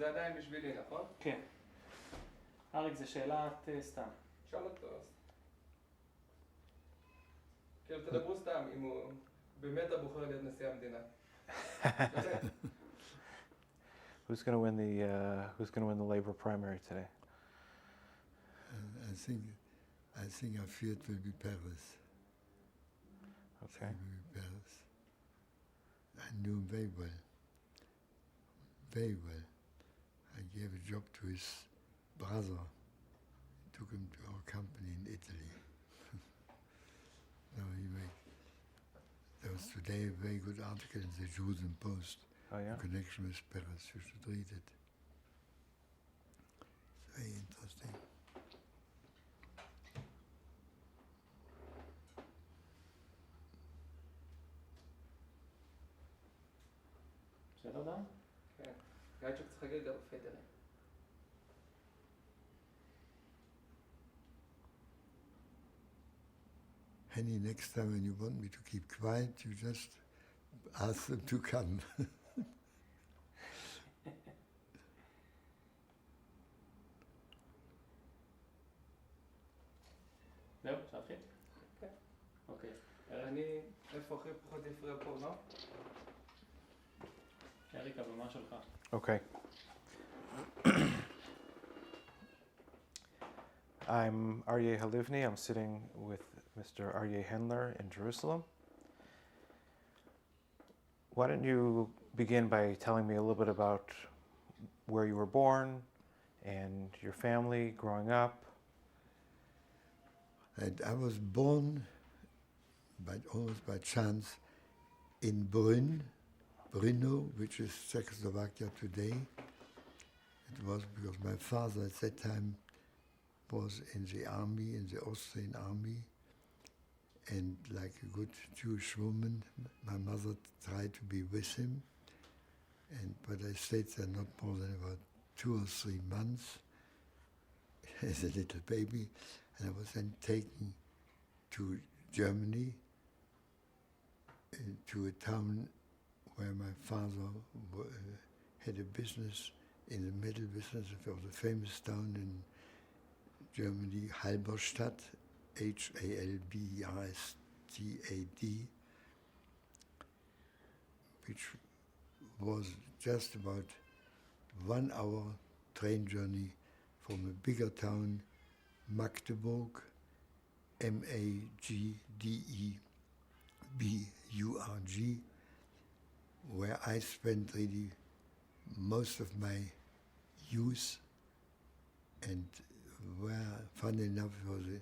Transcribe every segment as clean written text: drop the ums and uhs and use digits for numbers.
זה עדיין בשבילי, נכון? כן. אריק, זו שאלת סתם. שאל אותו. כאילו, תדברו סתם, אם הוא באמת הבוחר להיות נשיא המדינה. Who's going to win the Labor primary today? I think our field will be Paris. Okay. Paris. I knew him very well. Very well. I gave a job to his brother. Took him to our company in Italy. No, there was today a very good article in the Jerusalem Post. Oh, yeah? In connection with Paris. You should read it. It's very interesting. שאלה הבאה? כן. גייצ'וק צריך להגיד גם פדרי. Henny, next time when you want me to keep quiet, you just ask them to come. זהו, אפשר להתחיל? כן. אוקיי. אני, איפה הכי פחות יפריע פה, לא? אריק, הבמה שלך. Okay. I'm Aryeh Halivni. I'm sitting with Mr. Aryeh Handler in Jerusalem. Why don't you begin by telling me a little bit about where you were born and your family growing up? And I was born, almost by chance, in Brno, which is Czechoslovakia today. It was because my father at that time was in the army, in the Austrian army, and like a good Jewish woman, my mother tried to be with him, but I stayed there not more than about 2 or 3 months as a little baby, and I was then taken to Germany, to a town where my father had a business in the metal business of a famous town in Germany, Halberstadt, Halberstadt, which was just about 1 hour train journey from a bigger town, Magdeburg, Magdeburg, where I spent really most of my youth, and where, funny enough, was a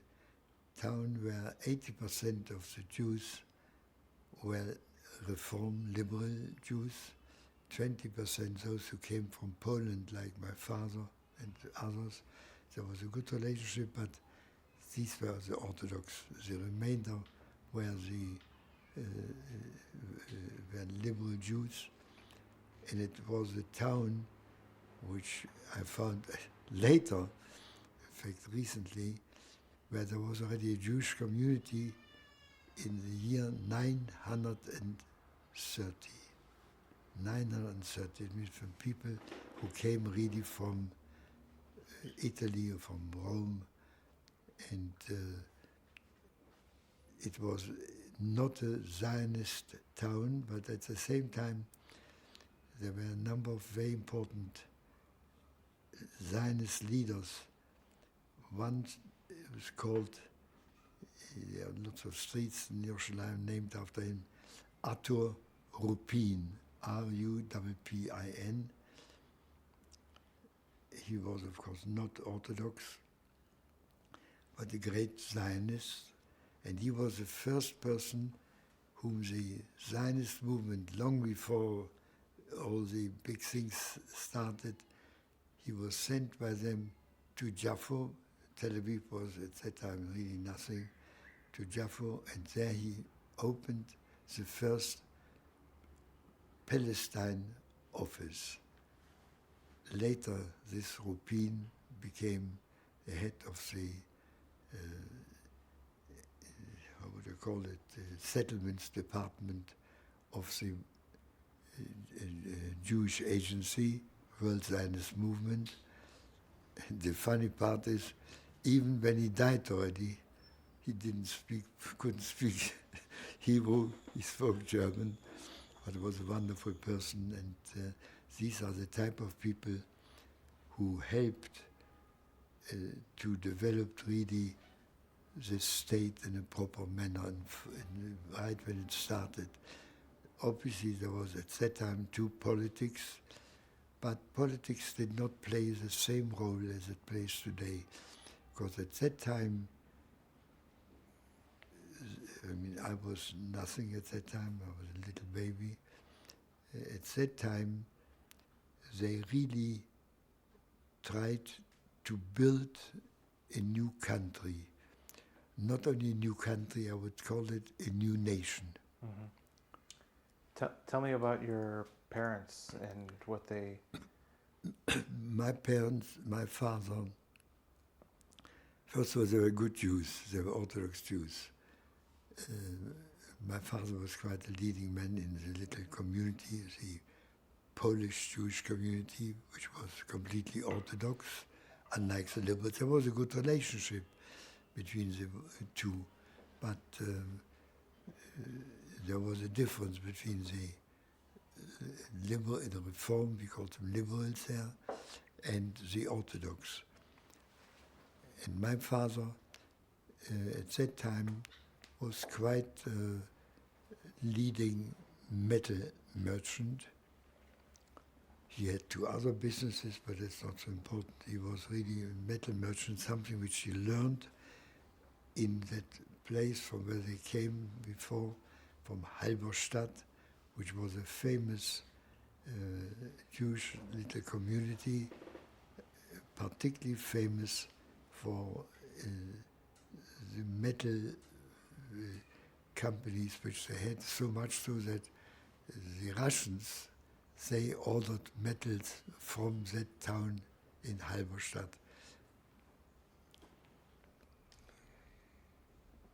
town where 80% of the Jews were Reform liberal Jews, 20% those who came from Poland, like my father and others. There was a good relationship, but these were the Orthodox. The remainder were were liberal Jews, and it was a town which I found later, in fact recently, where there was already a Jewish community in the year 930. 930, it means from people who came really from Italy or from Rome, and it was not a Zionist town, but at the same time there were a number of very important Zionist leaders. One was called, there are lots of streets in Yerushalayim named after him, Arthur Rupin, Ruppin. He was, of course, not Orthodox, but a great Zionist, and he was the first person whom the Zionist movement, long before all the big things started, he was sent by them to Jaffa. Tel Aviv was at that time really nothing, to Jaffa, and there he opened the first Palestine office. Later, this Rupin became the head of the, how would I call it, settlements department of the Jewish agency, World Zionist movement. And the funny part is, even when he died already, he couldn't speak Hebrew, he spoke German, but was a wonderful person, and these are the type of people who helped to develop really the state in a proper manner, and right when it started. Obviously there was at that time too politics, but politics did not play the same role as it plays today, because at that time, I mean, I was nothing at that time, I was a little baby. At that time, they really tried to build a new country. Not only a new country, I would call it a new nation. Mm-hmm. Tell me about your parents and what they... My parents, my father, first of all, they were good Jews, they were Orthodox Jews. My father was quite a leading man in the little community, the Polish Jewish community, which was completely Orthodox, unlike the liberals. There was a good relationship between the two, but there was a difference between the liberal and the Reform, we called them liberals there, and the Orthodox. And my father, at that time, was quite leading metal merchant. He had two other businesses, but that's not so important. He was really a metal merchant, something which he learned in that place from where they came before, from Halberstadt, which was a famous Jewish little community, particularly famous for the metal companies which they had, so much so that the Russians, they ordered metals from that town in Halberstadt.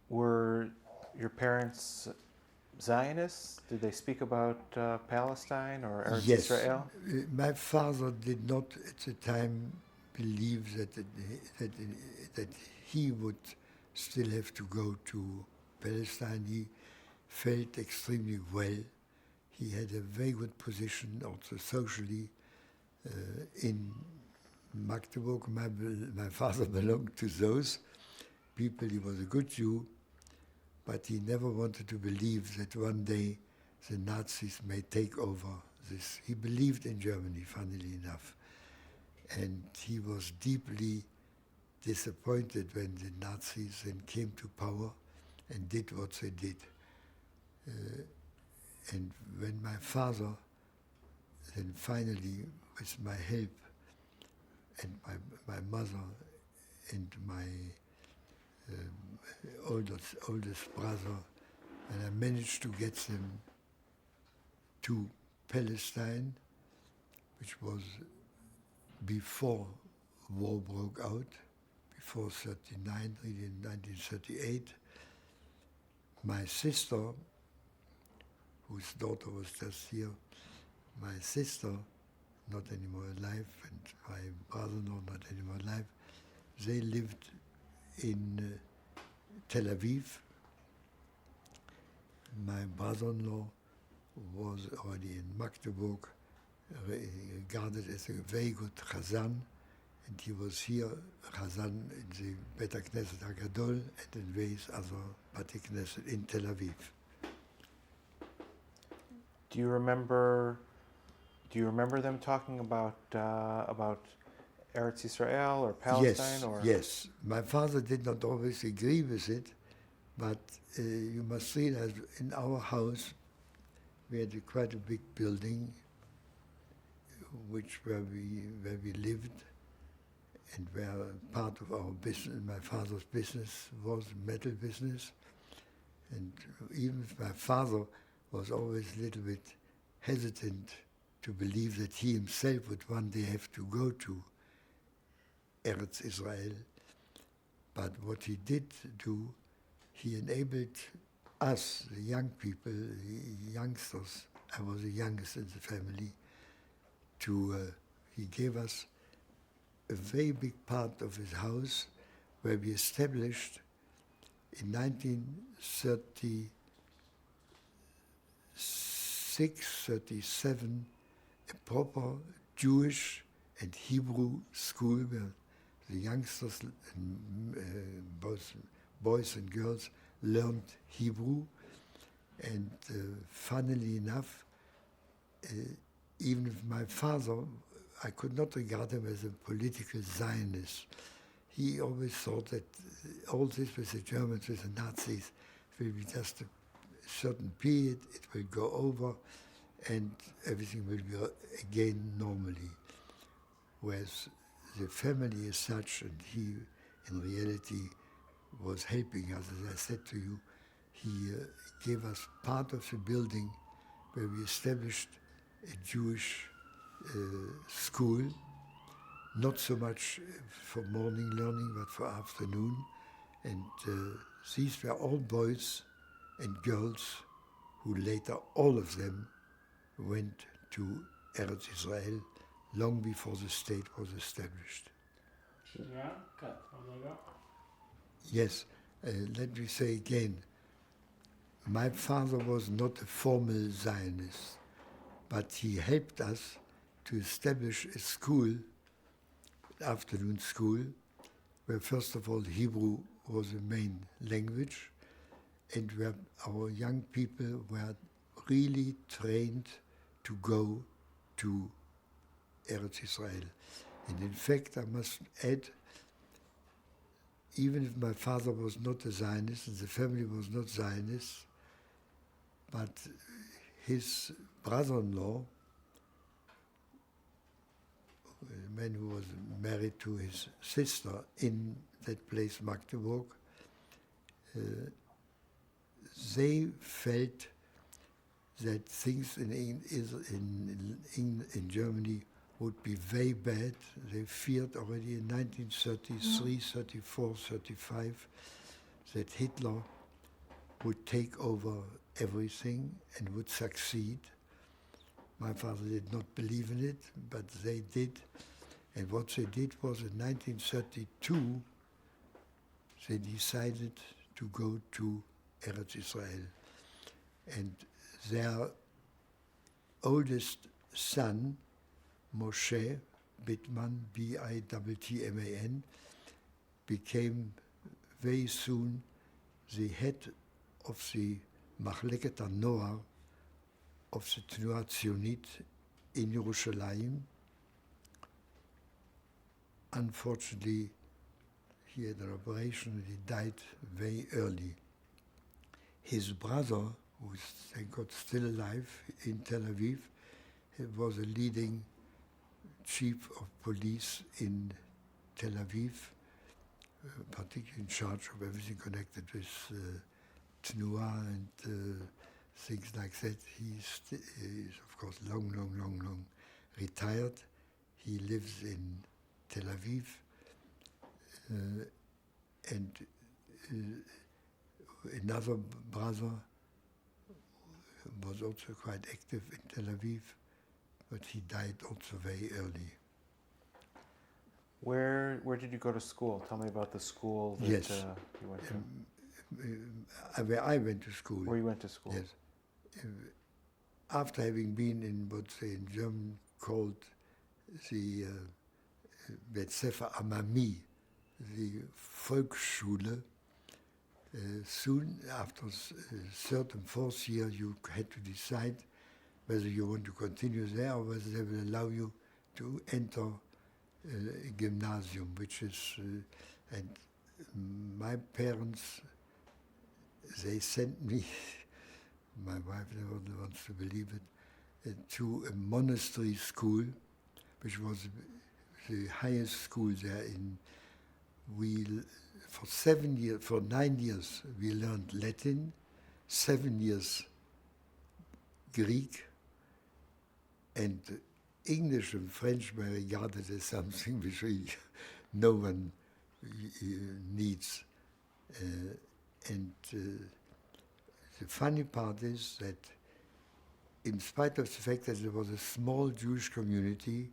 Were your parents Zionists? Did they speak about Palestine or Eretz Yes. Israel? My father did not at the time believe that he would still have to go to Palestine. He felt extremely well. He had a very good position also socially in Magdeburg. My father belonged to those people. He was a good Jew, but he never wanted to believe that one day the Nazis may take over this. He believed in Germany, funnily enough. And he was deeply disappointed when the Nazis then came to power and did what they did. And when my father then finally, with my help, and my mother and my oldest brother, and I managed to get them to Palestine, which was before war broke out, before 39, really in 1938. My sister, whose daughter was just here, my sister, not anymore alive, and my brother-in-law, not anymore alive, they lived in Tel Aviv. My brother-in-law was already in Magdeburg, regarded as a very good Chazan, and he was here, Chazan in the Bet HaKnesset HaGadol and in various other Bati Knesset in Tel Aviv. Do you remember them talking about Eretz Israel or Palestine? Yes. My father did not always agree with it, but you must realize in our house we had quite a big building, where we lived, and where part of our business, my father's business, was metal business, and even if my father was always a little bit hesitant to believe that he himself would one day have to go to Eretz Israel. But what he did do, he enabled us, the young people, the youngsters, I was the youngest in the family, he gave us a very big part of his house where we established in 1936, 37, a proper Jewish and Hebrew school where the youngsters, both boys and girls, learned Hebrew. And funnily enough, even if my father, I could not regard him as a political Zionist. He always thought that all this with the Germans, with the Nazis, will be just a certain period, it will go over, and everything will be again normally. Whereas the family is such, and he in reality was helping us, as I said to you, he gave us part of the building where we established a Jewish school, not so much for morning learning, but for afternoon. And these were all boys and girls who later, all of them, went to Eretz Israel long before the state was established. Yeah, cut. Yes, let me say again, my father was not a formal Zionist, but he helped us to establish a school, afternoon school, where first of all Hebrew was the main language, and where our young people were really trained to go to Eretz Israel. And in fact, I must add, even if my father was not a Zionist and the family was not Zionist, but his brother-in-law, a man who was married to his sister in that place, Magdeburg, they felt that things in Germany would be very bad. They feared already in 1933, 34, 35 that Hitler would take over everything and would succeed. My father did not believe in it, but they did. And what they did was in 1932, they decided to go to Eretz Israel. And their oldest son, Moshe Bittman, B-I-T-T-M-A-N, became very soon the head of the Machleket HaNoar of the Tnuah Zionit in Yerushalayim. Unfortunately, he had an operation and he died very early. His brother, who is, thank God, still alive in Tel Aviv, he was a leading chief of police in Tel Aviv, particularly in charge of everything connected with Tnuah and things like that. He is, of course, long retired. He lives in Tel Aviv, and another brother was also quite active in Tel Aviv, but he died also very early. Where did you go to school? Tell me about the school that Yes. You went to. Where I went to school. Where you went to school? Yes. After having been in what's in German called the Bet Sefer Amami, the Volksschule, soon after third and fourth year you had to decide whether you want to continue there or whether they will allow you to enter a gymnasium, which is, and my parents, they sent me, my wife never wants to believe it, to a monastery school, which was the highest school there in, for 9 years we learned Latin, 7 years Greek, and English and French were regarded as something which no one needs. And the funny part is that in spite of the fact that there was a small Jewish community,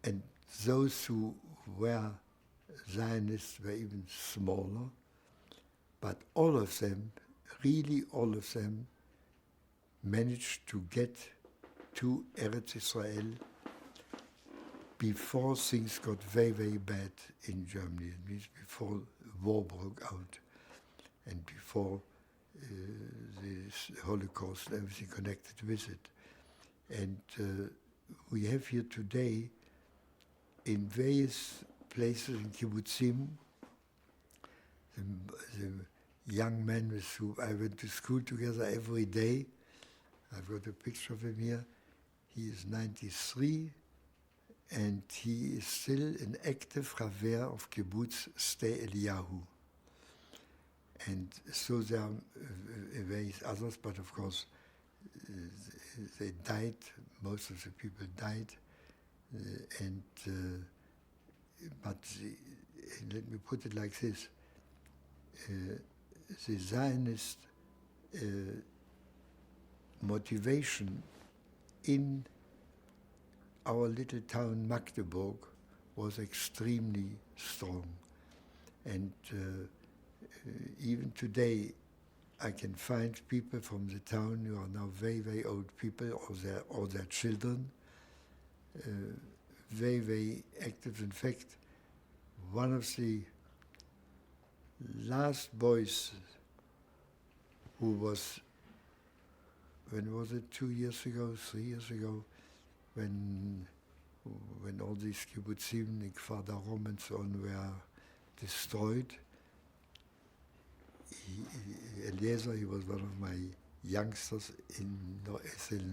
And those who were Zionists were even smaller, but all of them, really all of them, managed to get to Eretz Israel before things got very, very bad in Germany. It means before war broke out and before the Holocaust and everything connected with it. And we have here today, in various places in kibbutzim, the young men with whom I went to school together every day. I've got a picture of him here. He is 93, and he is still an active chaver of kibbutz Sde Eliyahu. And so there are various others, but of course they died. Most of the people died, but let me put it like this: the Zionist motivation in our little town Magdeburg was extremely strong, and even today I can find people from the town who are now very, very old people, or their children, very, very active. In fact, one of the last boys who was, when was it, 2 years ago, 3 years ago, when all these kibbutzim, Kfar Darom and so on were destroyed, Eliezer, he was one of my youngsters in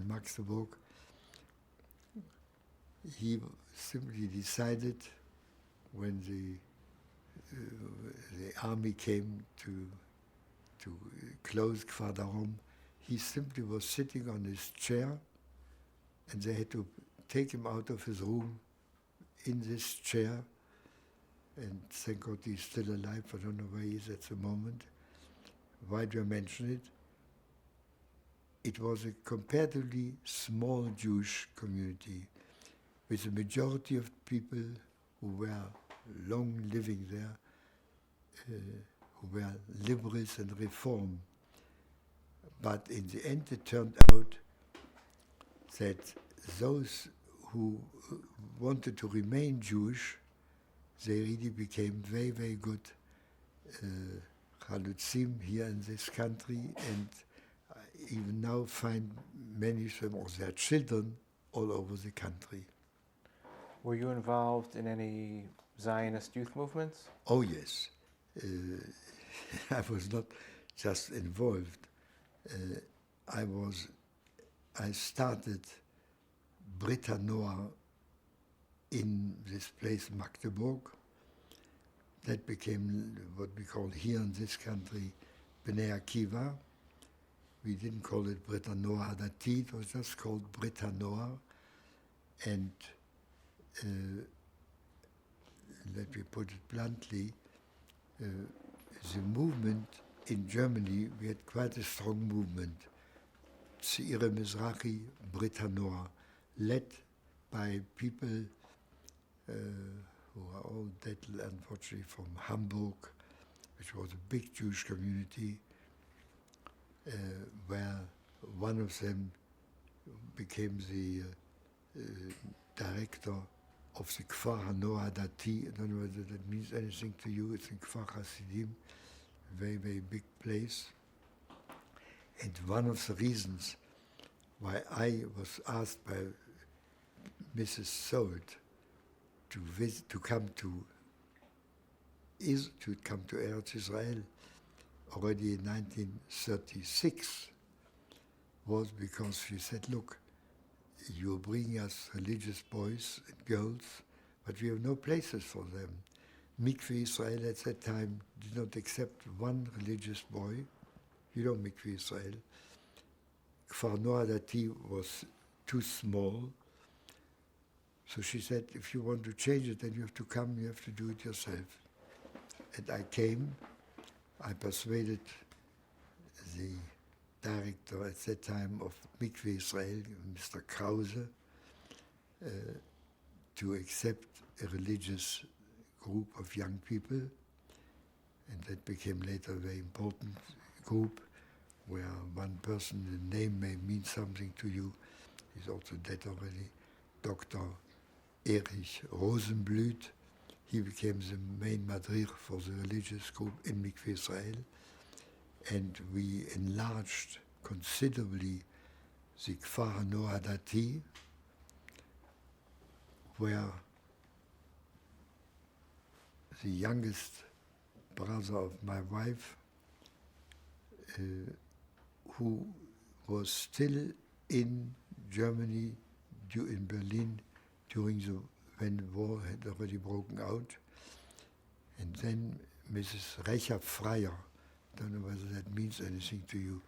Magdeburg. He simply decided, when the army came to close Kfar Darom, he simply was sitting on his chair, and they had to take him out of his room in this chair. And thank God he's still alive. I don't know where he is at the moment. Why do I mention it? It was a comparatively small Jewish community, with a majority of people who were long living there, who were liberals and reform. But in the end it turned out that those who wanted to remain Jewish, they really became very, very good Chalutzim here in this country, and even now find many of them, or their children, all over the country. Were you involved in any Zionist youth movements? Oh yes. I was not just involved. I started Brit HaNoar in this place, Magdeburg. That became what we call here in this country Bnei Akiva. We didn't call it Brit HaNoar Hadati, it was just called Brit HaNoar. And let me put it bluntly, the movement in Germany, we had quite a strong movement. Tz'ire Mizrahi, Brit HaNoar, led by people who are all dead, unfortunately, from Hamburg, which was a big Jewish community, where one of them became the director of the Kfar HaNoar Dati. I don't know whether that means anything to you. It's in Kfar Hasidim, a very, very big place. And one of the reasons why I was asked by Mrs. Sold to come to Eretz Israel already in 1936 was because she said, look, you're bringing us religious boys and girls, but we have no places for them. Mikveh Israel at that time did not accept one religious boy. You know Mikveh Israel. Kfar Noar Dati was too small. So she said, if you want to change it, then you have to come, you have to do it yourself. And I came. I persuaded the director at that time of Mikveh Israel, Mr. Krause, to accept a religious group of young people, and that became later a very important group, where one person, the name may mean something to you, he's also dead already, Dr. Erich Rosenblüt. He became the main madrich for the religious group in Mikveh Israel, and we enlarged considerably the Kfar Noah Dati, where the youngest brother of my wife, who was still in Germany, in Berlin, when the war had already broken out, and then Mrs. Recha Freyer, don't know whether that means anything to you.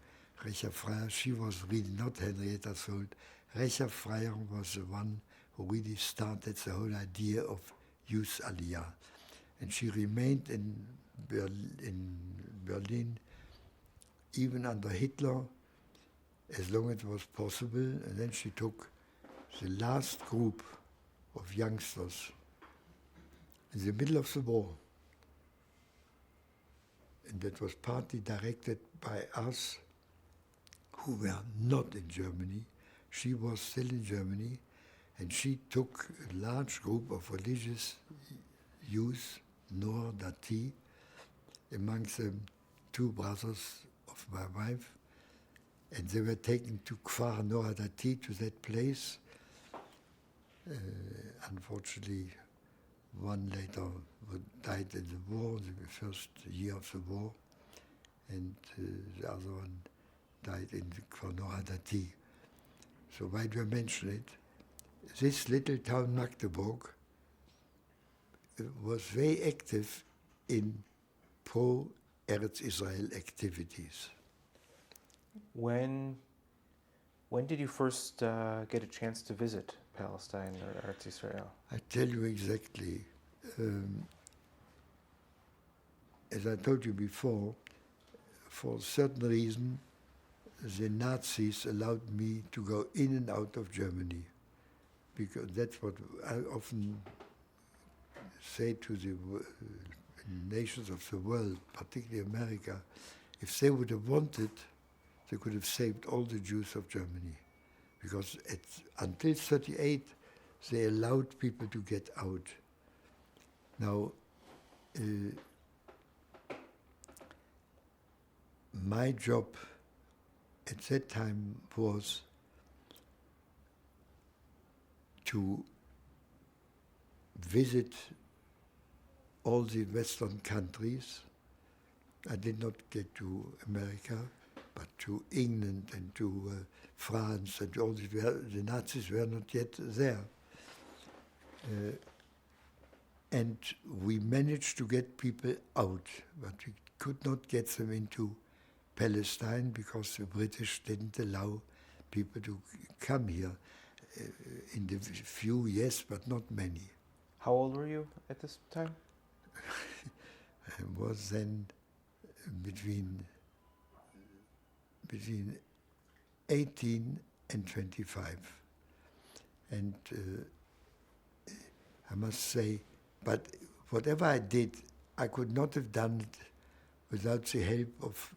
Recha Freyer, she was really not Henrietta Szold. Recha Freyer was the one who really started the whole idea of youth aliyah. And she remained in Berlin, even under Hitler, as long as it was possible. And then she took the last group of youngsters in the middle of the war. And that was partly directed by us, who were not in Germany. She was still in Germany, and she took a large group of religious youth, Noor Dati, amongst them 2 brothers of my wife, and they were taken to Kfar Noor Dati, to that place. Unfortunately, one later died in the war, the first year of the war, and the other one died in the Kfar Noor Dati. So why do I mention it? This little town Magdeburg was very active in pro-Eretz Israel activities. When did you first get a chance to visit Palestine or Eretz Israel? I tell you exactly. As I told you before, for a certain reason, the Nazis allowed me to go in and out of Germany, because that's what I often say to the nations of the world, particularly America. If they would have wanted, they could have saved all the Jews of Germany, because until 1938 they allowed people to get out. Now, my job at that time was to visit all the Western countries. I did not get to America, but to England and to France, and all the Nazis were not yet there. And we managed to get people out, but we could not get them into Palestine because the British didn't allow people to come here. In the few, yes, but not many. How old were you at this time? I was then between 18 and 25. And I must say, but whatever I did, I could not have done it without the help of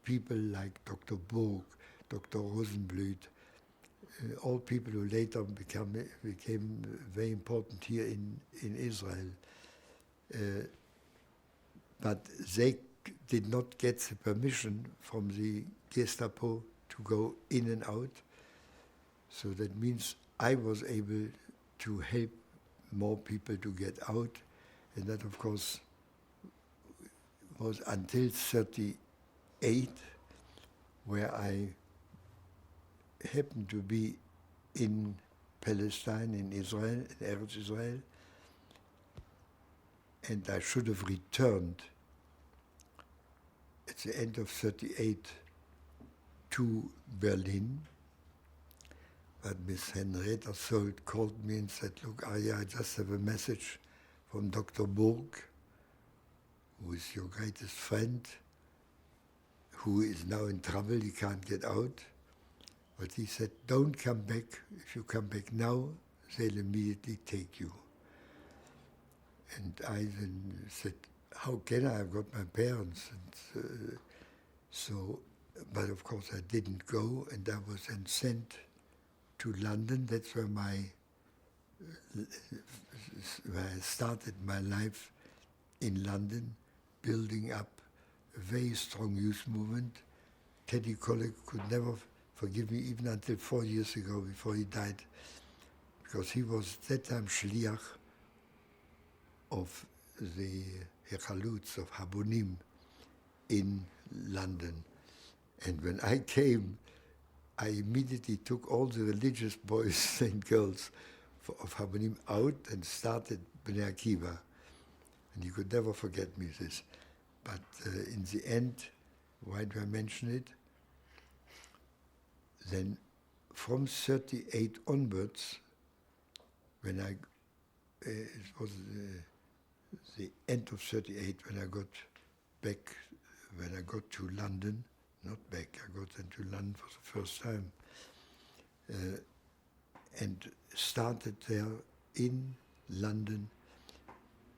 people like Dr. Burg, Dr. Rosenblüt, all people who later became very important here in Israel. But they did not get the permission from the Gestapo to go in and out. So that means I was able to help more people to get out. And that, of course, was until 1938, where I happened to be in Palestine, in Israel, in Eretz Israel, and I should have returned at the end of 1938 to Berlin. But Miss Henrietta Szold called me and said, "Look, Arya, I just have a message from Dr. Burg, who is your greatest friend, who is now in trouble, he can't get out. But he said, don't come back. If you come back now, they'll immediately take you. And I then said, how can I? I've got my parents. And but of course I didn't go, and I was then sent to London. That's where I started my life in London, building up a very strong youth movement. Teddy Kollek could never forgive me, even until 4 years ago, before he died, because he was at that time Shliach of the Hechaluts of Habonim in London. And when I came, I immediately took all the religious boys and girls of Habonim out and started Bnei Akiva. And he could never forget me this. But in the end, why do I mention it? Then from 38 onwards, when it was the end of 38 when I got back, when I got to London, not back, I got into London for the first time, and started there in London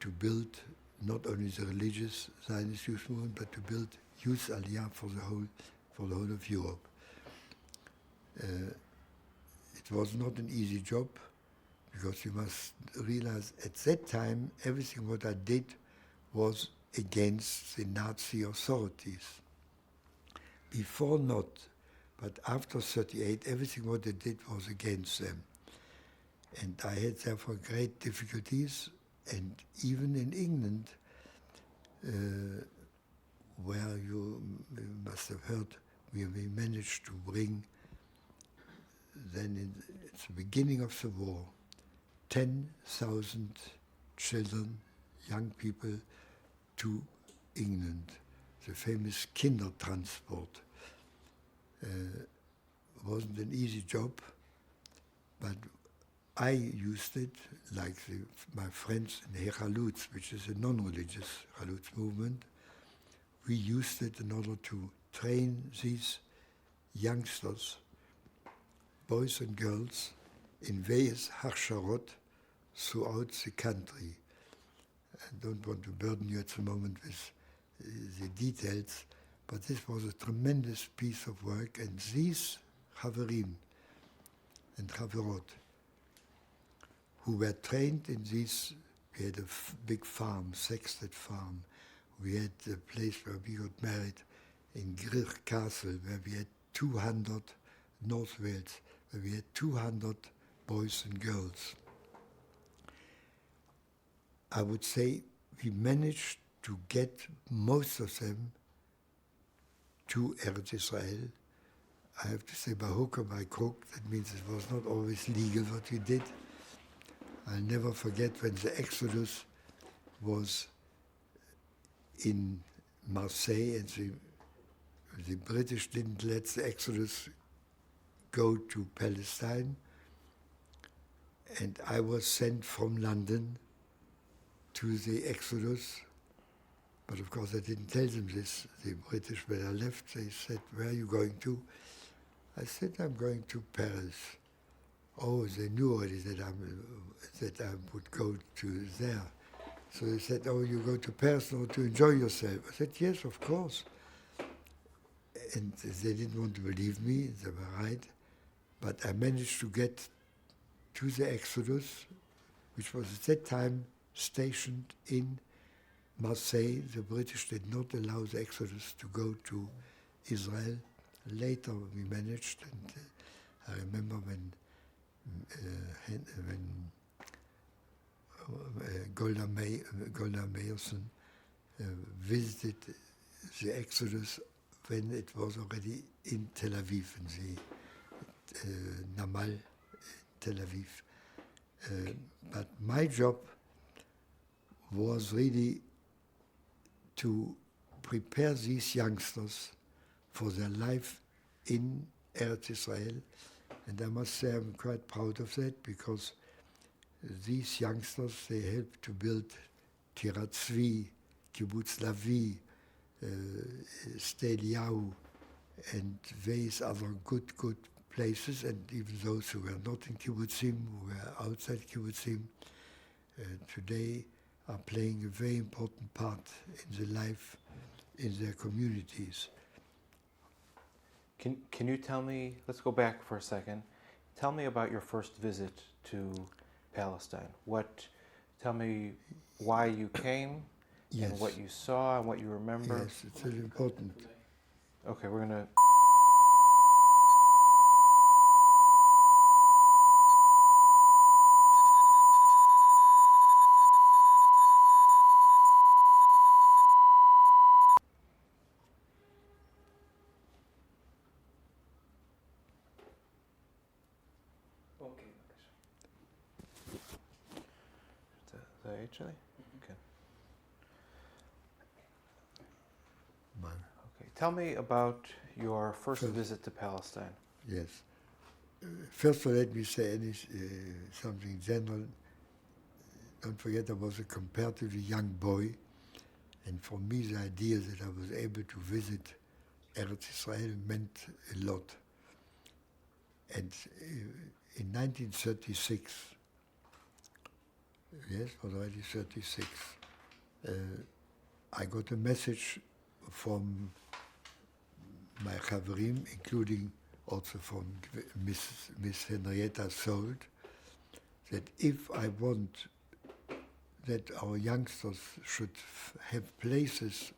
to build not only the religious Zionist youth movement, but to build youth Aliyah for the whole of Europe. It was not an easy job, because you must realize at that time everything what I did was against the Nazi authorities. Before not, but after 38, everything what I did was against them. And I had therefore great difficulties, and even in England, where you must have heard, we managed to bring, then at the beginning of the war, 10,000 children, young people, to England. The famous Kindertransport. Wasn't an easy job, but I used it, like my friends in Hechaluts, which is a non-religious Halutz movement. We used it in order to train these youngsters, boys and girls, in various harsharot throughout the country. I don't want to burden you at the moment with the details, but this was a tremendous piece of work, and these Haverim and Haverot, who were trained in these, we had a big farm, Sexted farm. We had a place where we got married in Grich Castle, where we had 200, North Wales, where we had 200 boys and girls. I would say we managed to get most of them to Eretz Israel. I have to say by hook or by crook, that means it was not always legal what we did. I'll never forget when the Exodus was in Marseille, and the British didn't let the Exodus go to Palestine, and I was sent from London to the Exodus, but of course I didn't tell them this. The British, when I left, they said, "Where are you going to?" I said, "I'm going to Paris." Oh, they knew already that I would go to there. So they said, "Oh, you go to Paris now to enjoy yourself?" I said, "Yes, of course." And they didn't want to believe me, they were right. But I managed to get to the Exodus, which was at that time stationed in Marseille. The British did not allow the Exodus to go to Israel. Later we managed, and I remember when Golda Meirson visited the Exodus when it was already in Tel Aviv, in the Namal Tel Aviv. But my job was really to prepare these youngsters for their life in Eretz Israel. And I must say I'm quite proud of that, because these youngsters, they helped to build Tirat Tzvi, Kibbutz Lavi, Sde Eliyahu, and various other good places, and even those who were not in kibbutzim, who were outside kibbutzim, today are playing a very important part in the life in their communities. Can you tell me, let's go back for a second, tell me about your first visit to Palestine. Tell me why you came, Yes. and what you saw and what you remember. Yes, it's very important. Okay, we're gonna. אוקיי, בבקשה. Is that actually? Okay. Man. Okay. Tell me about your first First. visit to Palestine. Yes. First of all, let me say something general. Don't forget I was a comparatively young boy, and for me the idea that I was able to visit Eretz Israel meant a lot. And in 1936, yes, was already 36, I got a message from my Chaverim, including also from Miss Henrietta Sold, that if I want that our youngsters should have places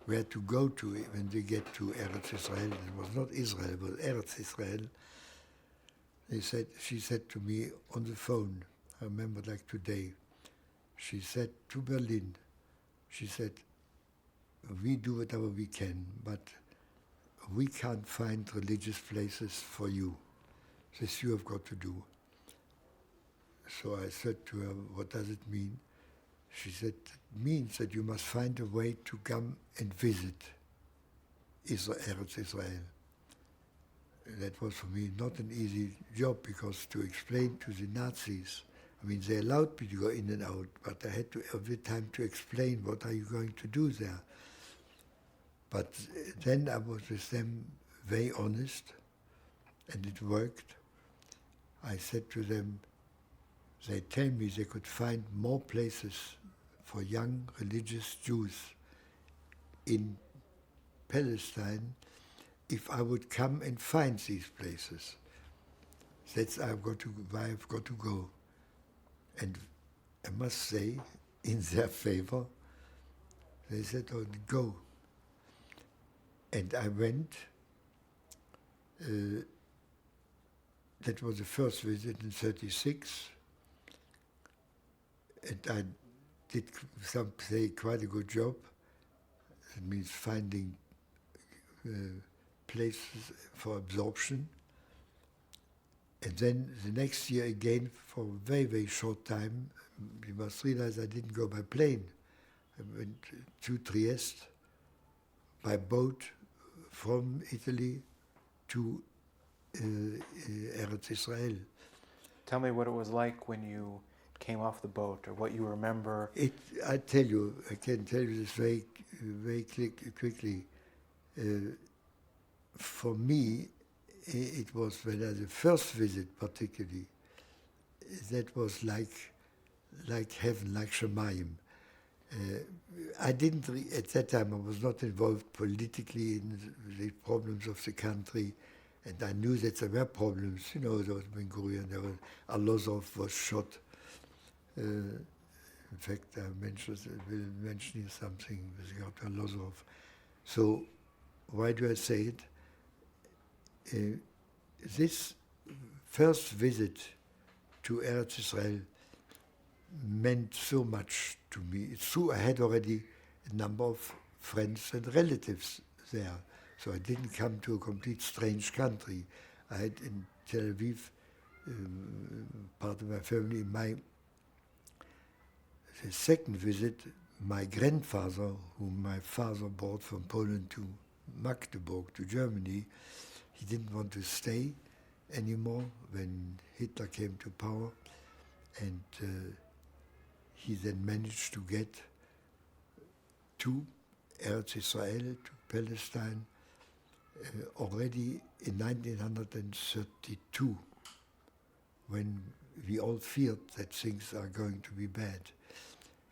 where to go to when they get to Eretz Israel, it was not Israel, it was Eretz Israel, she said to me on the phone, I remember like today, she said to Berlin, she said, we do whatever we can, but we can't find religious places for you. This you have got to do. So I said to her, what does it mean? She said, it means that you must find a way to come and visit Eretz Israel. That was for me not an easy job, because to explain to the Nazis, I mean, they allowed me to go in and out, but I had to every time to explain what are you going to do there. But then I was with them very honest, and it worked. I said to them, they tell me they could find more places for young religious Jews in Palestine if I would come and find these places. That's why I've got to go. And I must say, in their favor, they said, oh, go. And I went. That was the first visit in 1936. And I did quite a good job. It means finding places for absorption. And then the next year again, for a very, very short time, you must realize I didn't go by plane. I went to Trieste by boat from Italy to Eretz Israel. Tell me what it was like when you came off the boat, or what you remember. I can tell you this very, very quickly. For me, it was when the first visit particularly, that was like heaven, like Shemayim. I didn't, at that time, I was not involved politically in the problems of the country, and I knew that there were problems. You know, there was Ben Gurion, there was Arlosov was shot. In fact, I will mention here something with regard to Arlosov. So, why do I say it? This first visit to Eretz Israel meant so much to me. It's true, I had already a number of friends and relatives there, so I didn't come to a complete strange country. I had in Tel Aviv part of my family. The second visit, my grandfather, whom my father brought from Poland to Magdeburg, to Germany, he didn't want to stay anymore when Hitler came to power, and he then managed to get to Eretz Israel, to Palestine, already in 1932, when we all feared that things are going to be bad.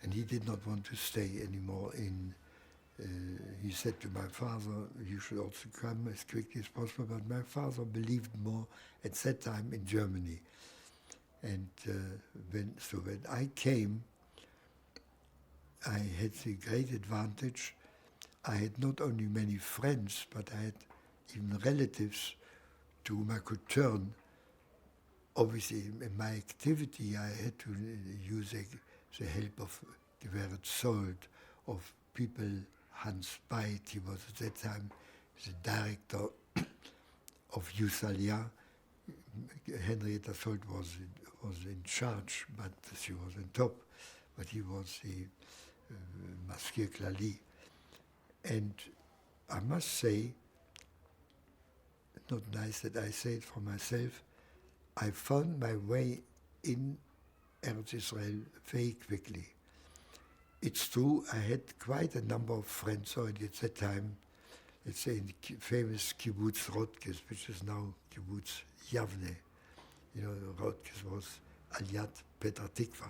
And he did not want to stay anymore in, he said to my father, you should also come as quickly as possible, but my father believed more at that time in Germany. And when I came, I had the great advantage, I had not only many friends, but I had even relatives to whom I could turn. Obviously, in my activity, I had to use the help of Gewehret Sold, of people. Hans Beit, he was at that time the director of Yusalia. Henrietta Sold was in charge, but she was on top. But he was the Maskir Klali. And I must say, not nice that I say it for myself, I found my way in Eretz Israel very quickly. It's true, I had quite a number of friends already at that time, let's say in the famous kibbutz Rotkes, which is now kibbutz Yavne. You know, Rotkes was Aliyat Petah Tikva.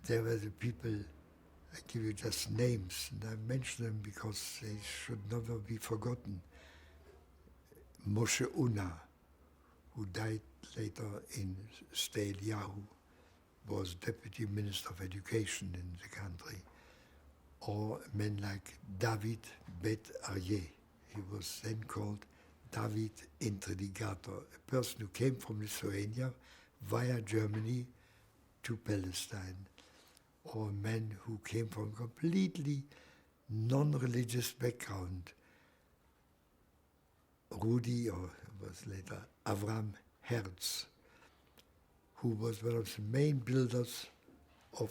There were the people, I give you just names, and I mention them because they should never be forgotten. Moshe Una, who died later in Sde Eliyahu, was Deputy Minister of Education in the country. Or men like David Bet Aryeh. He was then called David Intredigator, a person who came from Lithuania via Germany to Palestine. Or a man who came from a completely non-religious background. Rudi, or was later Avram Herz, who was one of the main builders of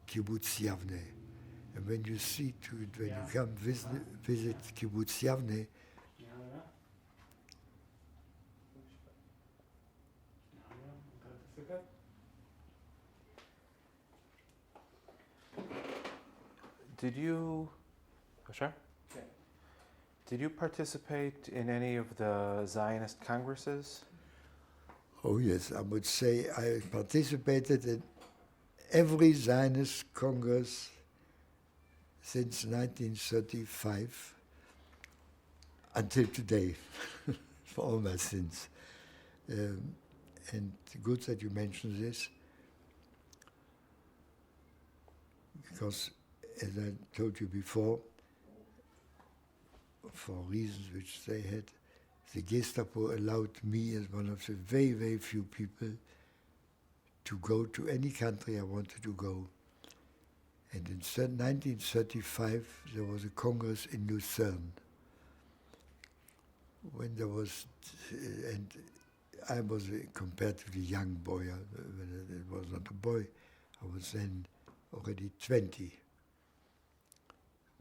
Kibbutz Yavne. And when you see to it, when you come visit Kibbutz Yavne, Did you participate in any of the Zionist congresses? Oh yes, I would say I participated in every Zionist Congress since 1935 until today, for all my sins. And good that you mentioned this, because as I told you before, for reasons which they had, the Gestapo allowed me as one of the very, very few people to go to any country I wanted to go. And in 1935, there was a Congress in Lucerne. When there was, and I was a comparatively young boy, when it was not a boy, I was then already 20.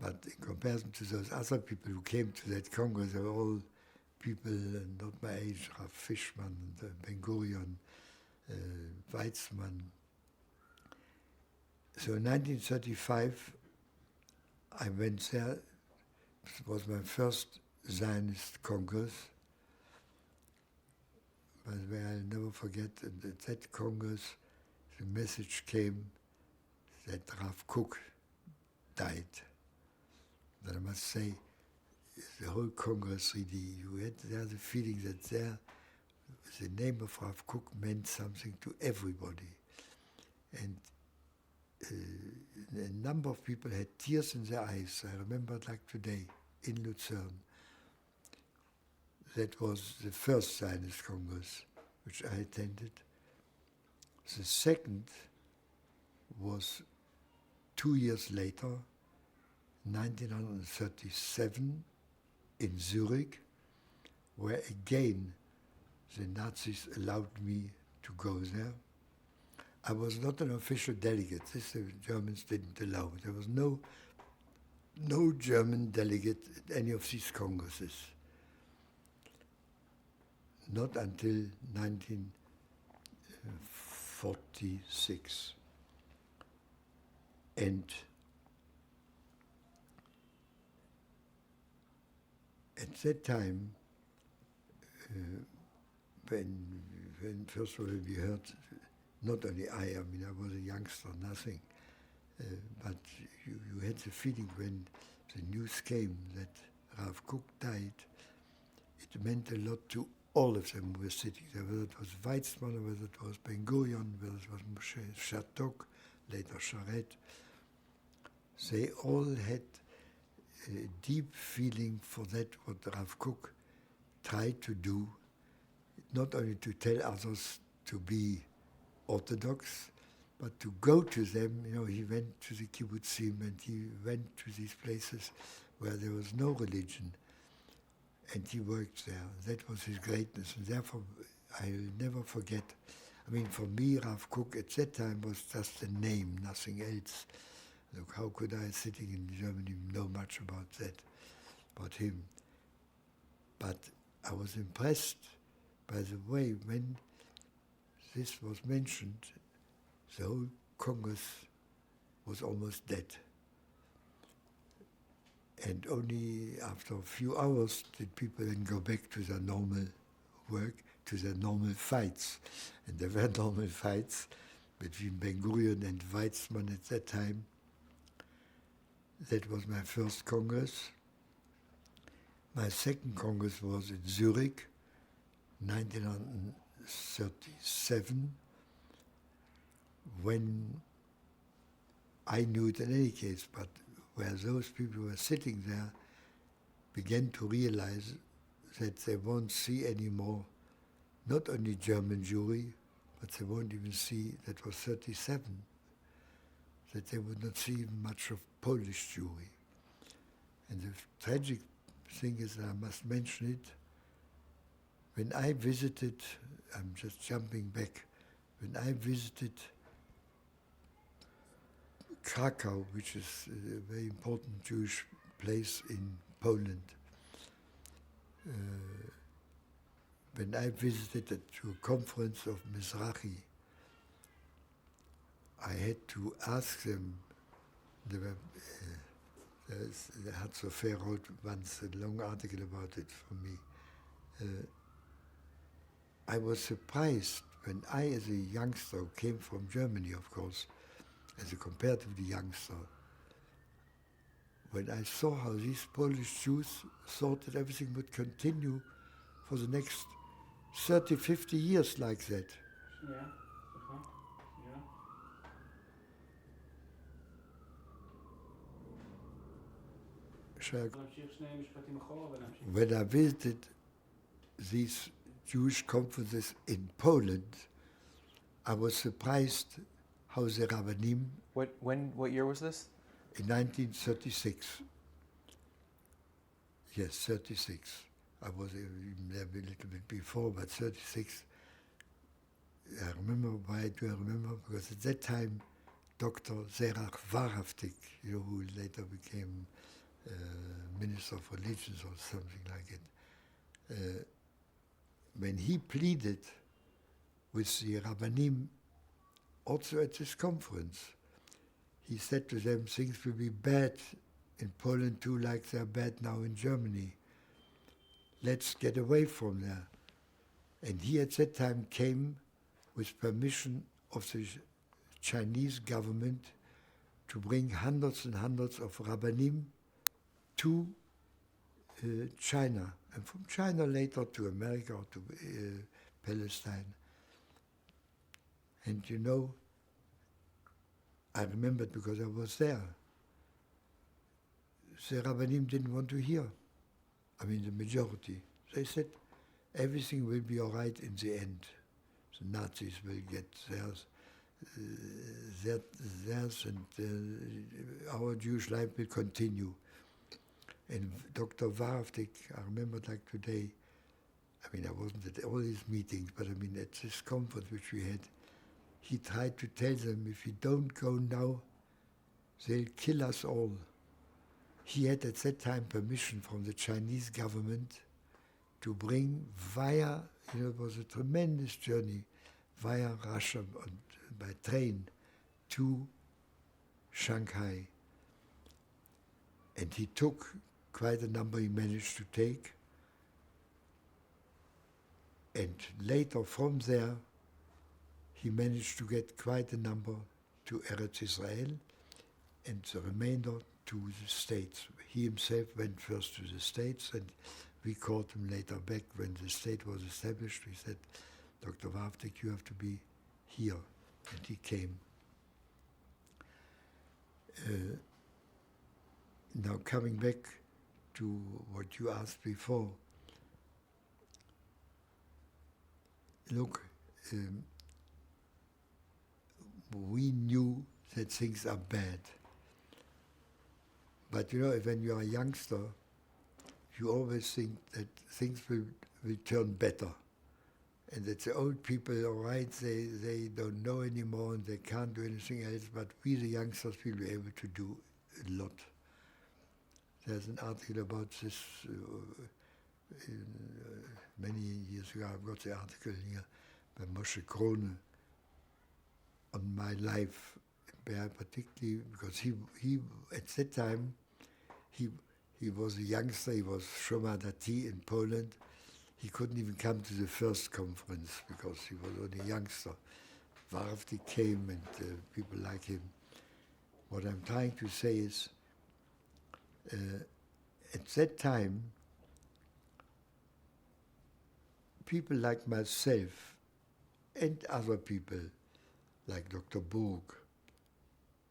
But in comparison to those other people who came to that Congress, they were all people not my age, Rav Fishman, Ben-Gurion, Weizmann. So in 1935, I went there. It was my first Zionist Congress. But where I'll never forget, at that Congress, the message came that Rav Kook died. But I must say, the whole Congress really, you had there the feeling that there, the name of Rav Kook meant something to everybody. And a number of people had tears in their eyes. I remember it like today, in Lucerne. That was the first Zionist Congress which I attended. The second was 2 years later, 1937, in Zurich, where again the Nazis allowed me to go there. I was not an official delegate. This the Germans didn't allow. There was no German delegate at any of these congresses. Not until 1946. And at that time, when first of all we heard, not only I mean, I was a youngster, nothing, but you had the feeling when the news came that Rav Kook died, it meant a lot to all of them who were sitting there, whether it was Weizmann, or whether it was Ben Gurion, whether it was Moshe Shattok, later Sharet. They all had a deep feeling for that, what Rav Kook tried to do, not only to tell others to be Orthodox, but to go to them. You know, he went to the kibbutzim and he went to these places where there was no religion, and he worked there. That was his greatness, and therefore I'll never forget. I mean, for me, Rav Kook at that time was just a name, nothing else. Look, how could I, sitting in Germany, know much about that, about him? But I was impressed by the way when this was mentioned, the whole Congress was almost dead. And only after a few hours did people then go back to their normal work, to their normal fights. And there were normal fights between Ben Gurion and Weizmann at that time. That was my first Congress. My second Congress was in Zurich, 1937, when I knew it in any case, but where those people who were sitting there began to realize that they won't see anymore not only German Jewry, but they won't even see, that was 37, that they would not see even much of Polish Jewry. And the tragic thing is, I must mention it, when I visited, I'm just jumping back, when I visited Krakow, which is a very important Jewish place in Poland, when I visited to a conference of Mizrahi, I had to ask them, the Hatzofer wrote once a long article about it for me. I was surprised when I, as a youngster, came from Germany, of course, as a comparatively youngster, when I saw how these Polish Jews thought that everything would continue for the next 30, 50 years like that. Yeah. When I visited these Jewish conferences in Poland, I was surprised how the Rabbanim... What year was this? In 1936. Yes, 36. I was even there a little bit before, but 36. I remember, why do I remember? Because at that time, Dr. Zerach Wahrhaftig, you know, who later became Minister of Religions or something like it, when he pleaded with the Rabbanim, also at this conference, he said to them, things will be bad in Poland too, like they're bad now in Germany. Let's get away from there. And he at that time came with permission of the Chinese government to bring hundreds and hundreds of Rabbanim to China, and from China later to America or to Palestine. And you know, I remembered because I was there. The Rabbanim didn't want to hear. I mean, the majority. They said, everything will be all right in the end. The Nazis will get theirs, and our Jewish life will continue. And Dr. Wahrhaftig, I remember like today, I mean, I wasn't at all these meetings, but I mean, at this conference which we had, he tried to tell them, if we don't go now, they'll kill us all. He had at that time permission from the Chinese government to bring via, you know, it was a tremendous journey, via Russia by train to Shanghai. And he took quite a number he managed to take. And later from there, he managed to get quite a number to Eretz Israel and the remainder to the States. He himself went first to the States, and we called him later back when the state was established. We said, Dr. Wawtek, you have to be here. And he came. Now coming back to what you asked before, look, we knew that things are bad. But you know, when you are a youngster, you always think that things will turn better. And that the old people, all right, they don't know anymore and they can't do anything else, but we the youngsters will be able to do a lot. There's an article about this many years ago. I've got the article here by Moshe Krone on my life, particularly because he at that time, he was a youngster, he was Shoma Dati in Poland. He couldn't even come to the first conference because he was only a youngster. Warfty came and people like him. What I'm trying to say is, at that time, people like myself and other people, like Dr. Burg,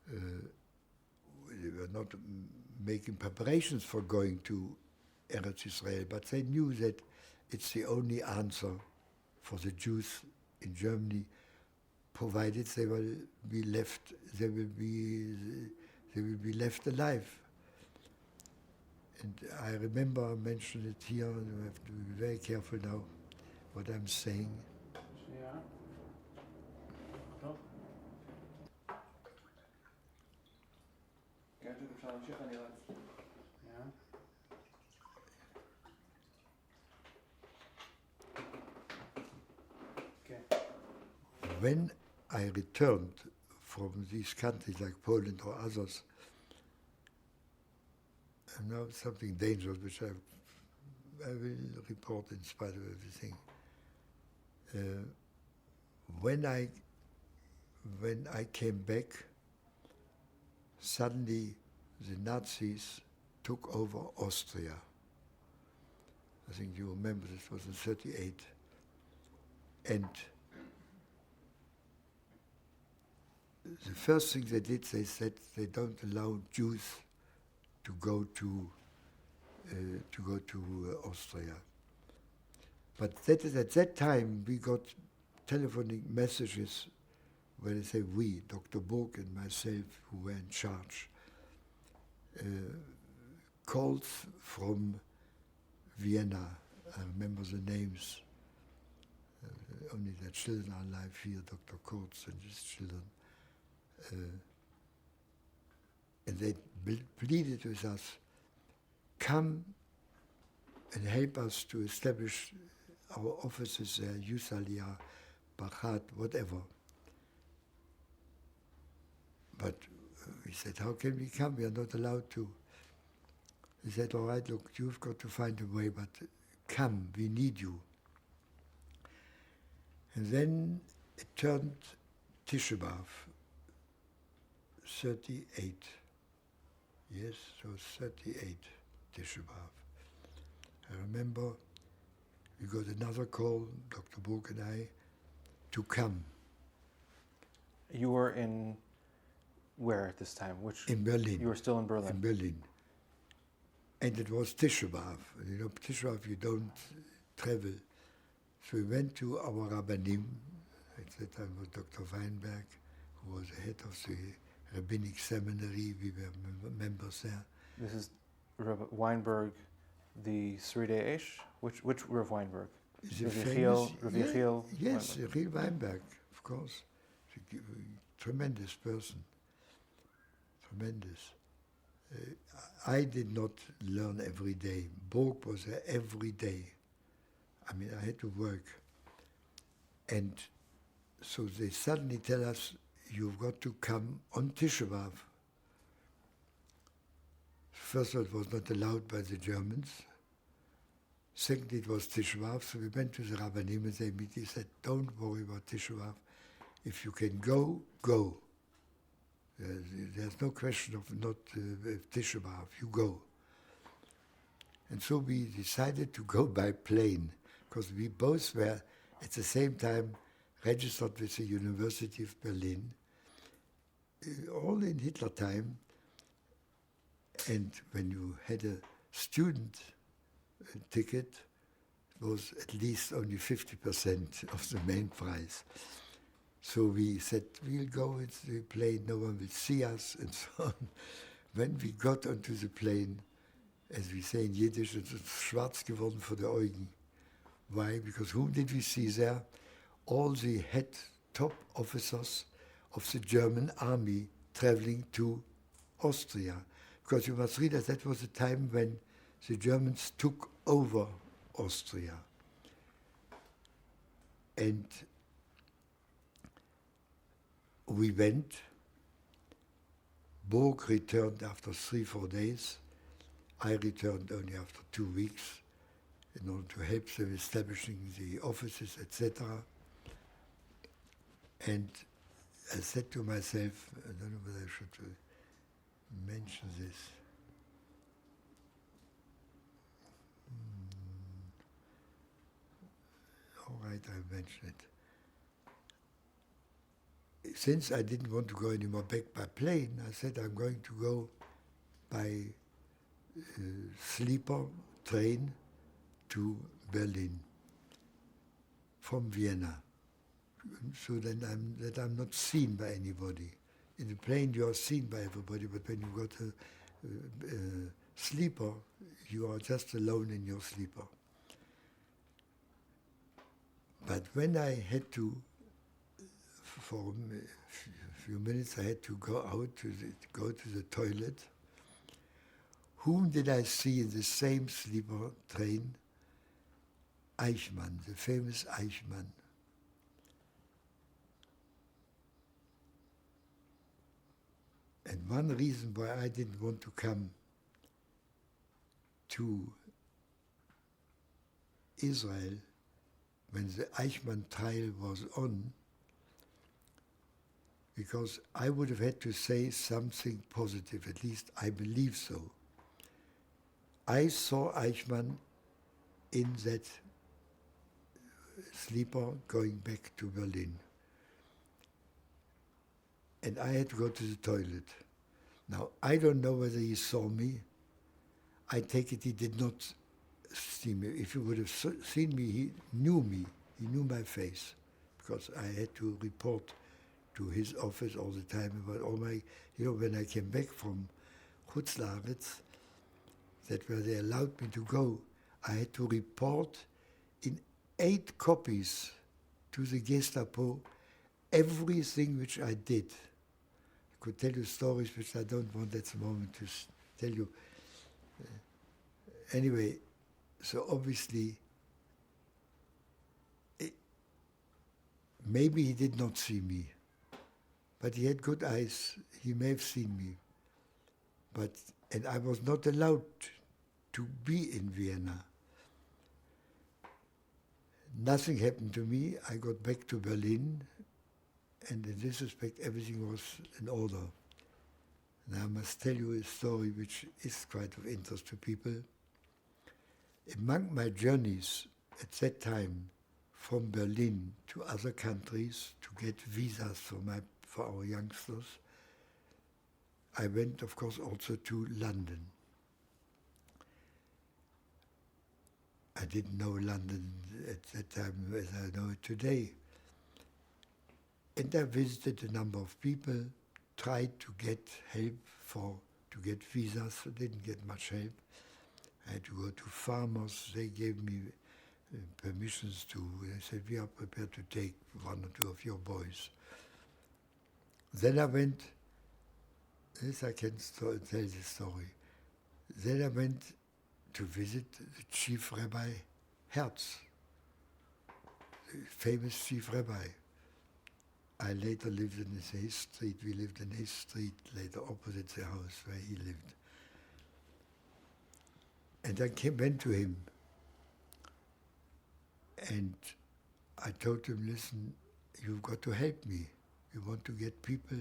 they were not making preparations for going to Eretz Israel, but they knew that it's the only answer for the Jews in Germany, provided they will be left alive. And I remember I mentioned it here, and I have to be very careful now what I'm saying. שנייה. טוב. כן, אפשר להמשיך, אני רץ. שנייה. כן. When I returned from these countries like Poland or others, and now something dangerous which I will report in spite of everything. When I came back, suddenly the Nazis took over Austria. I think you remember this was in '38. And the first thing they did, they said they don't allow Jews to go to Austria. But that is at that time we got telephonic messages where they say we, Dr. Burg and myself, who were in charge, calls from Vienna. I remember the names. Only their children are alive here, Dr. Kurz and his children. And they pleaded with us, come and help us to establish our offices there, Yusalia, Bachat, whatever. But we said, how can we come? We are not allowed to. He said, all right, look, you've got to find a way, but come, we need you. And then it turned Tisha B'Av, 38. Yes, so 38 Tisha B'Av. I remember we got another call, Dr. Burg and I, to come. You were in where at this time? In Berlin. You were still in Berlin. In Berlin. And it was Tisha B'Av. You know, Tisha B'Av, you don't travel. So we went to our Rabbanim. At that time was Dr. Weinberg, who was the head of the rabbinic seminary. We were members there. This is Rabbi Weinberg, the Sridei Eish? Which Rav Weinberg? Is it Rav famous? Yechiel Yes, Weinberg. Yechiel Weinberg, of course. A tremendous person. Tremendous. I did not learn every day. Burg was there every day. I mean, I had to work. And so they suddenly tell us, you've got to come on Tisha B'Av. first of all, it was not allowed by the Germans. Secondly, it was Tisha B'Av, so we went to the Rabbanim and he said, don't worry about Tisha B'Av. If you can go, go. There's no question of not Tisha B'Av, you go. And so we decided to go by plane, because we both were at the same time registered with the University of Berlin, all in Hitler time. And when you had a student ticket, it was at least only 50% of the main price. So we said, we'll go with the plane, no one will see us, and so on. When we got onto the plane, as we say in Yiddish, it's schwarz geworden vor der Augen. Why? Because whom did we see there? All the head top officers of the German army traveling to Austria. Because you must realize that was the time when the Germans took over Austria. And we went. Borg returned after 3-4 days. I returned only after 2 weeks in order to help them establishing the offices, etc. And I said to myself, I don't know whether I should mention this. All right, I mention it. Since I didn't want to go anymore back by plane, I said I'm going to go by sleeper train to Berlin from Vienna, so that I'm not seen by anybody. In the plane you are seen by everybody, but when you go to sleeper, you are just alone in your sleeper. But when I had to, for a few minutes, I had to go out go to the toilet. Whom did I see in the same sleeper train? Eichmann, the famous Eichmann. And one reason why I didn't want to come to Israel when the Eichmann trial was on, because I would have had to say something positive, at least I believe so. I saw Eichmann in that sleeper going back to Berlin. And I had to go to the toilet. Now, I don't know whether he saw me. I take it he did not see me. If he would have seen me, he knew me. He knew my face, because I had to report to his office all the time about all my, when I came back from Chutz Laaretz, that where they allowed me to go, I had to report in 8 copies to the Gestapo everything which I did. I could tell you stories which I don't want at the moment to tell you. Anyway, so obviously, maybe he did not see me, but he had good eyes. He may have seen me. And I was not allowed to be in Vienna. Nothing happened to me. I got back to Berlin, and in this respect, everything was in order. And I must tell you a story which is quite of interest to people. Among my journeys at that time from Berlin to other countries to get visas for our youngsters, I went, of course, also to London. I didn't know London at that time as I know it today. And I visited a number of people, tried to get help to get visas. I didn't get much help. I had to go to farmers. They gave me permissions to, they said, we are prepared to take 1 or 2 of your boys. Then I went, this I can tell the story. Then I went to visit the chief rabbi Herz, the famous chief rabbi. I later lived in his street. We lived in his street, later opposite the house where he lived. And I went to him, and I told him, listen, you've got to help me. We want to get people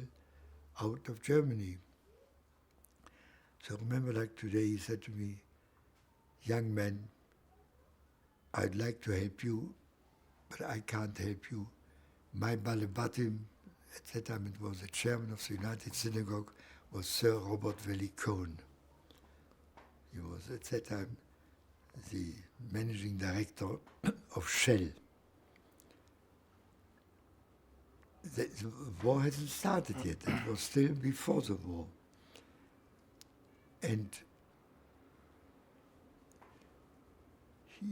out of Germany. So I remember like today he said to me, young man, I'd like to help you, but I can't help you. My Balabatim, at that time it was the chairman of the United Synagogue, was Sir Robert Valley Cohen. He was at that time the managing director of Shell. The war hasn't started yet. It was still before the war. And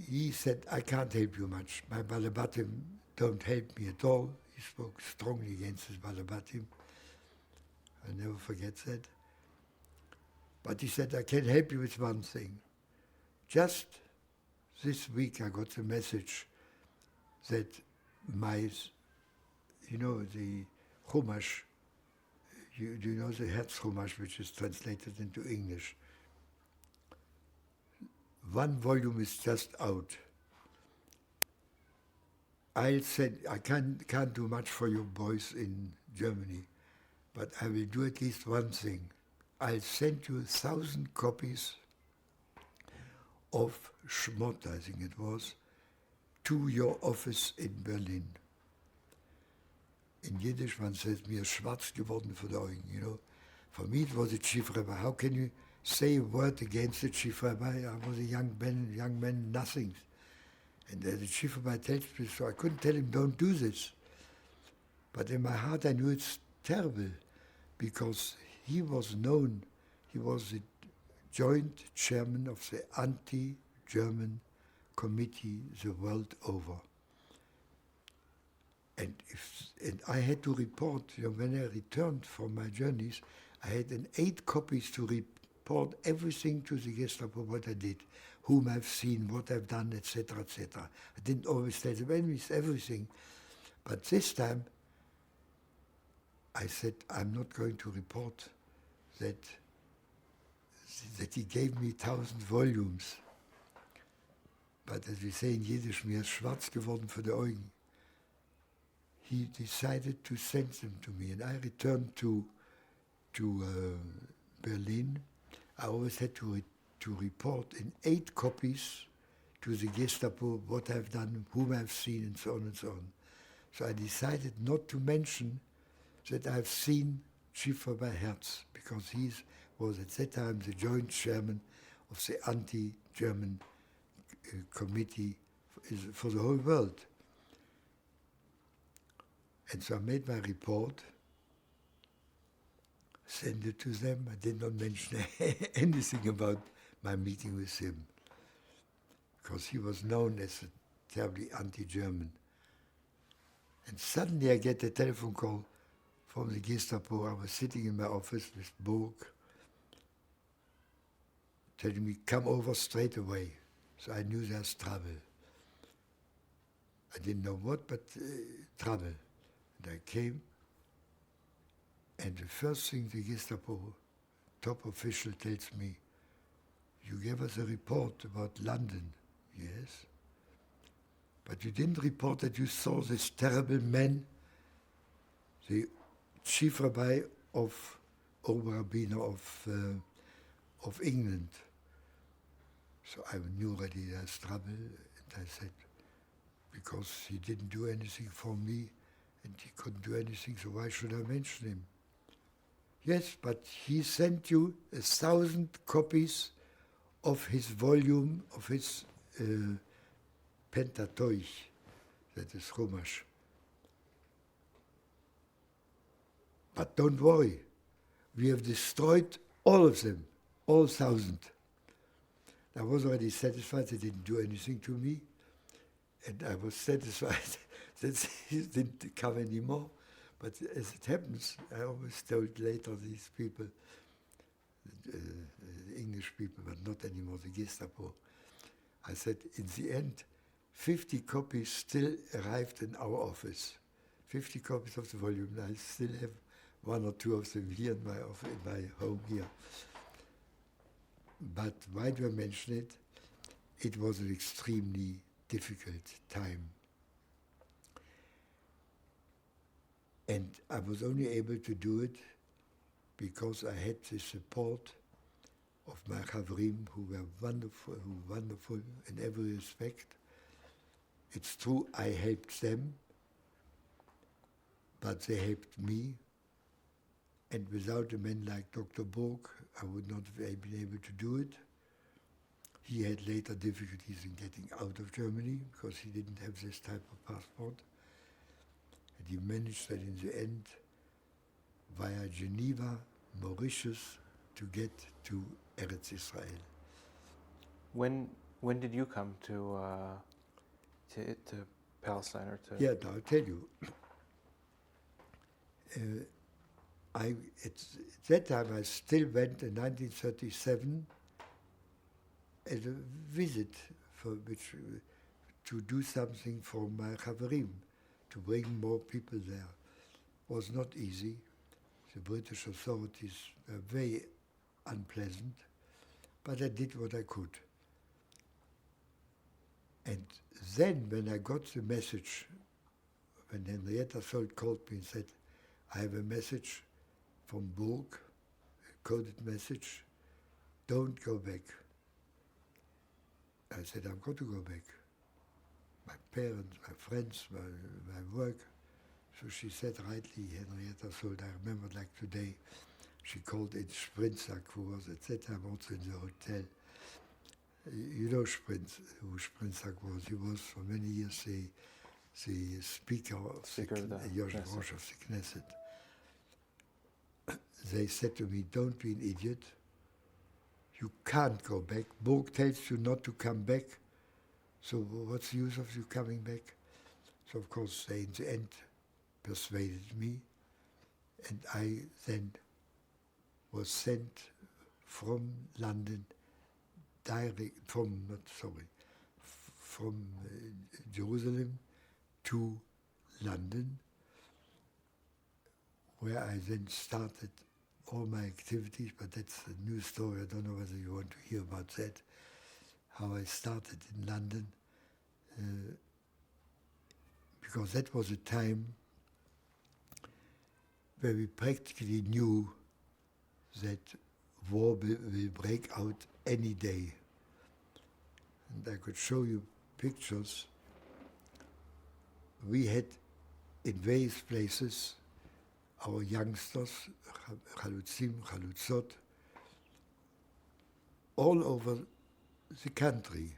he said, I can't help you much. My Balabatim don't help me at all. He spoke strongly against his Balabatim. I'll never forget that. But he said, I can help you with one thing. Just this week I got the message that my, you know, the Chumash, do you know the Herz Chumash, which is translated into English? One volume is just out. I said, I can't do much for you boys in Germany, but I will do at least one thing. I'll send you 1,000 copies of Schmott, I think it was, to your office in Berlin. In Yiddish one says, mir ist schwarz geworden vor den Augen, you know. For me it was a chief rabbi. How can you say a word against the chief rabbi? I was a young man, nothing. And the chief rabbi tells me, so I couldn't tell him, don't do this. But in my heart I knew it's terrible, because he was known, he was the joint chairman of the anti-German committee the world over. And I had to report, you know, when I returned from my journeys, I had 8 copies to report everything to the Gestapo, what I did, whom I've seen, what I've done, etc., etc. I didn't always tell the enemies everything, but this time I said, I'm not going to report that he gave me 1,000 volumes. But as we say in Yiddish, mir ist schwarz geworden vor den Augen. He decided to send them to me, and I returned to Berlin. I always had to report in 8 copies to the Gestapo what I've done, whom I've seen, and so on and so on. So I decided not to mention that I've seen Chief Rabbi Herz, because he was at that time the joint chairman of the anti-German committee for the whole world. And so I made my report, sent it to them. I did not mention anything about my meeting with him, because he was known as a terribly anti-German. And suddenly I get a telephone call from the Gestapo. I was sitting in my office with Burg, telling me, come over straight away. So I knew there's trouble. I didn't know what, but trouble. And I came, and the first thing the Gestapo top official tells me, you gave us a report about London. Yes. But you didn't report that you saw this terrible man, the chief rabbi of Oberrabbiner of England. So I knew already there's trouble, and I said, because he didn't do anything for me, and he couldn't do anything, so why should I mention him? Yes, but he sent you 1,000 copies of his volume, of his Pentateuch, that is Chumash. But don't worry, we have destroyed all of them, all 1,000. I was already satisfied they didn't do anything to me, and I was satisfied that he didn't come anymore. But as it happens, I always told later these people, the English people, but not anymore the Gestapo, I said, in the end, 50 copies still arrived in our office. 50 copies of the volume. I still have 1 or 2 of them here in my home here. But why do I mention it? it was an extremely difficult time. And I was only able to do it because I had the support of my Chavrim, who were wonderful in every respect. It's true, I helped them, but they helped me. And without a man like Dr. Borg, I would not have been able to do it. He had later difficulties in getting out of Germany because he didn't have this type of passport. And he managed that in the end, via Geneva, Mauritius, to get to Eretz Israel. When did you come to Palestine or to? Yeah, now I'll tell you. At that time I still went in 1937 as a visit for which to do something for my Chaverim, to bring more people there. It was not easy. The British authorities were very unpleasant, but I did what I could. And then when I got the message, when Henrietta Sold called me and said, I have a message from Borg, a coded message, don't go back. I said, I've got to go back. My parents, my friends, my work. So she said rightly, Henrietta Sold, I remember like today, she called in Sprinzak, who was at that time also in the hotel. You know who Sprinzak was. He was for many years the speaker of the Rosh of the Knesset. They said to me, don't be an idiot. You can't go back. Borg tells you not to come back. So what's the use of you coming back? So of course they in the end persuaded me. And I then was sent from London from Jerusalem to London, where I then started all my activities, but that's a new story. I don't know whether you want to hear about that, how I started in London, because that was a time where we practically knew that war will break out any day. And I could show you pictures. We had in various places our youngsters, Chalutzim, Chalutzot, all over the country.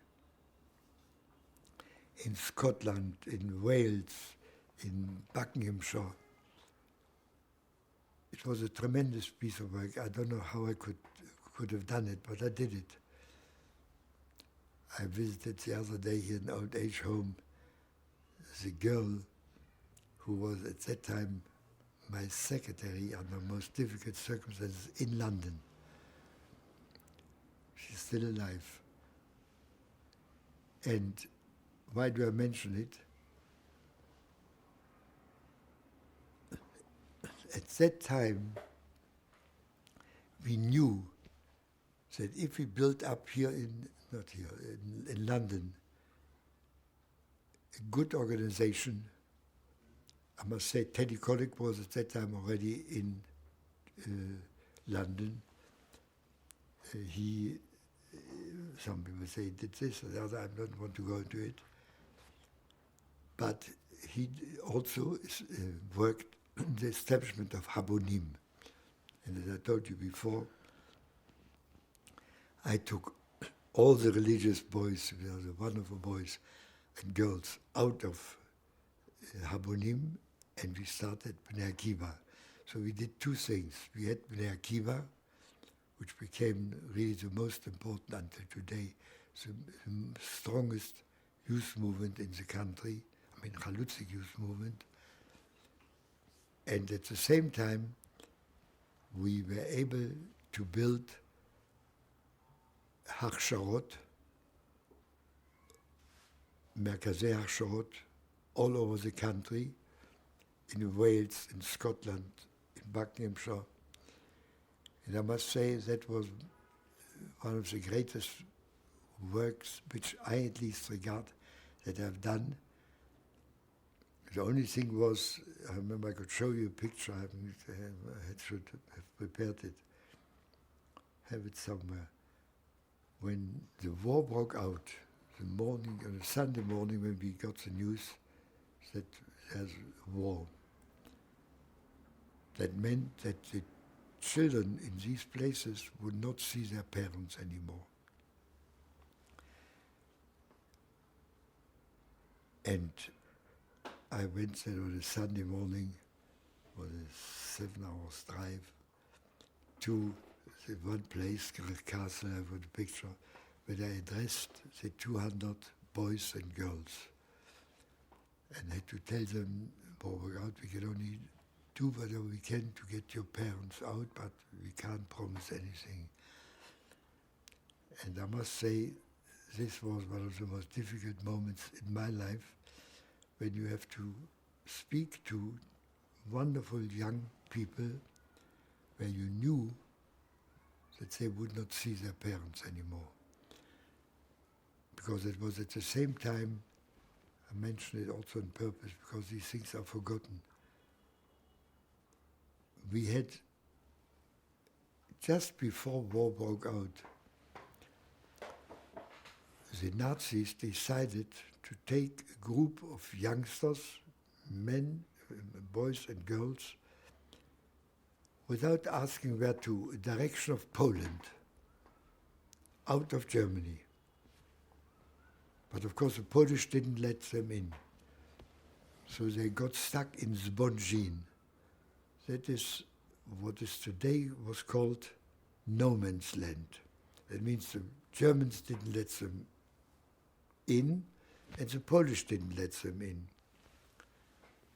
In Scotland, in Wales, in Buckinghamshire. It was a tremendous piece of work. I don't know how I could have done it, but I did it. I visited the other day here in an old age home the girl who was at that time my secretary under most difficult circumstances in London. She's still alive. And why do I mention it? At that time, we knew that if we built up here in London, a good organization, I must say Teddy Kollek was at that time already in London. Some people say he did this or the other, I don't want to go into it. But he also worked on the establishment of Habonim. And as I told you before, I took all the religious boys, the wonderful boys and girls, out of Habonim, and we started Bnei Akiva. So we did two things. We had Bnei Akiva, which became really the most important until today, the strongest youth movement in the country, I mean Chalutzik youth movement. And at the same time, we were able to build Hachsharot, Merkazei Hachsharot, all over the country, in Wales, in Scotland, in Buckinghamshire. And I must say that was one of the greatest works which I at least regard that I've done. The only thing was, I remember I could show you a picture, I should have prepared it, have it somewhere. When the war broke out, the morning, on a Sunday morning when we got the news that there's war, that meant that the children in these places would not see their parents anymore. And I went there on a Sunday morning, was a 7 hours drive, to the one place, Castle, I have a picture, where I addressed the 200 boys and girls. And I had to tell them, out, we can only do whatever we can to get your parents out, but we can't promise anything. And I must say, this was one of the most difficult moments in my life, when you have to speak to wonderful young people where you knew that they would not see their parents anymore. Because it was at the same time, I mention it also on purpose, because these things are forgotten. We had, just before war broke out, the Nazis decided to take a group of youngsters, men, boys and girls, without asking where to, direction of Poland, out of Germany. But of course the Polish didn't let them in. So they got stuck in Zbonjin. That is what is today was called no man's land. That means the Germans didn't let them in, and the Polish didn't let them in.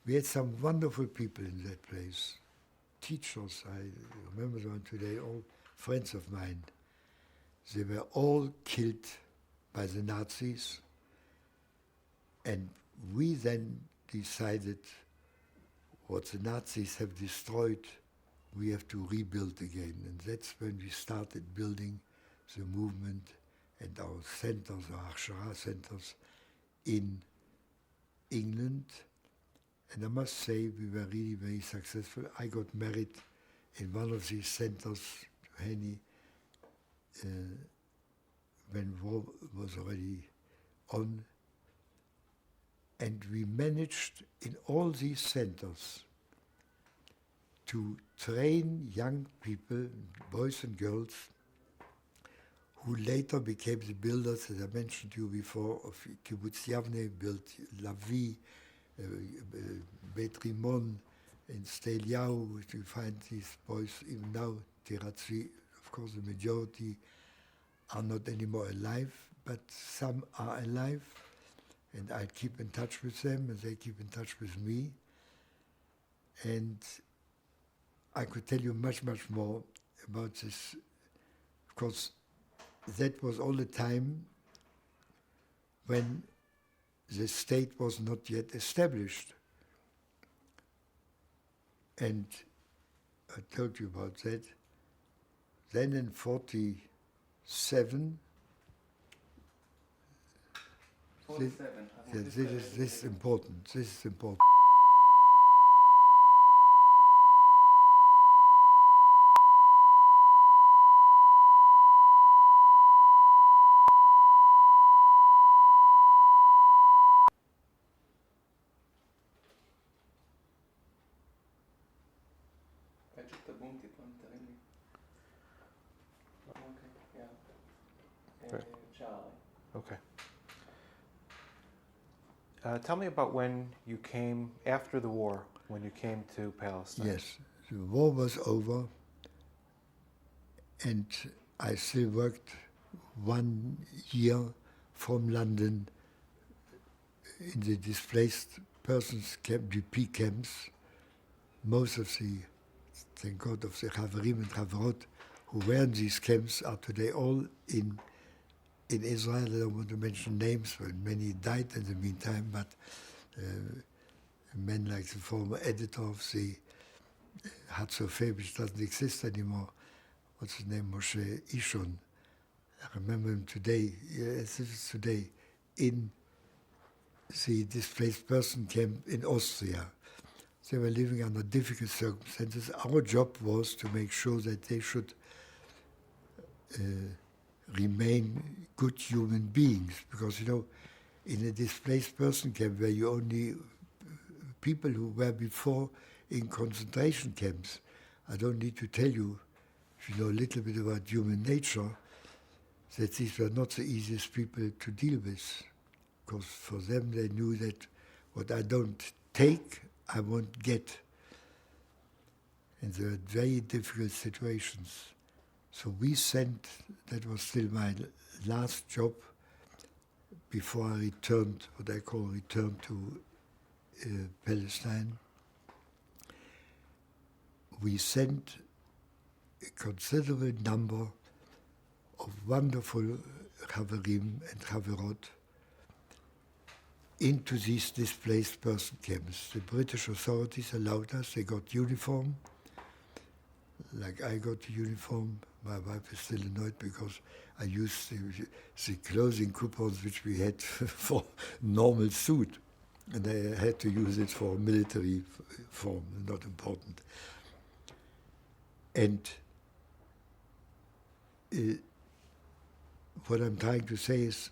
We had some wonderful people in that place. Teachers, I remember them today, all friends of mine. They were all killed by the Nazis, and we then decided what the Nazis have destroyed, we have to rebuild again. And that's when we started building the movement and our centers, our Akshara centers in England. And I must say we were really very successful. I got married in one of these centers, Henny, when war was already on. And we managed in all these centers to train young people, boys and girls, who later became the builders, as I mentioned to you before, of Kibbutz Yavne, built Lavi, Bet Rimon, in Steliau. You find these boys even now, Tiratzi. Of course, the majority are not anymore alive, but some are alive. And I keep in touch with them, and they keep in touch with me. And I could tell you much, much more about this. Of course, that was all the time when the state was not yet established. And I told you about that. Then in 47, 47. this is important. This is important. Okay. Tell me about when you came, after the war, when you came to Palestine. Yes, the war was over, and I still worked 1 year from London in the displaced persons camp, DP camps. Most of the, thank God, of the Chaverim and Chaverot who were in these camps are today all in Israel. I don't want to mention names, but many died in the meantime, but men like the former editor of the Hatzofe, which doesn't exist anymore, what's his name, Moshe Ishon, I remember him today, yes, this is today, in the displaced person camp in Austria. They were living under difficult circumstances. Our job was to make sure that they should remain good human beings, because, you know, in a displaced person camp where you only people who were before in concentration camps, I don't need to tell you, if you know a little bit about human nature, that these were not the easiest people to deal with, because for them they knew that what I don't take, I won't get. And there were very difficult situations. So we sent, that was still my last job before I returned, what I call return to Palestine. We sent a considerable number of wonderful Chaverim and Chaverot into these displaced person camps. The British authorities allowed us, they got uniform, like I got the uniform. My wife is still annoyed because I used the clothing coupons which we had for normal suit, and I had to use it for military form, not important. And what I'm trying to say is,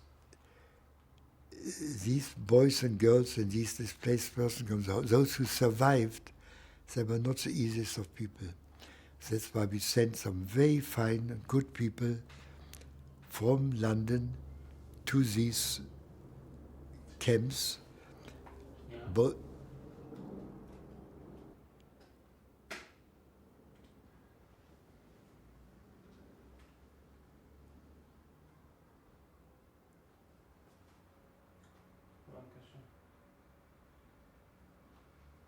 these boys and girls in these displaced person camps, those who survived, they were not the easiest of people. That's why we sent some very fine and good people from London to these camps. Yeah. But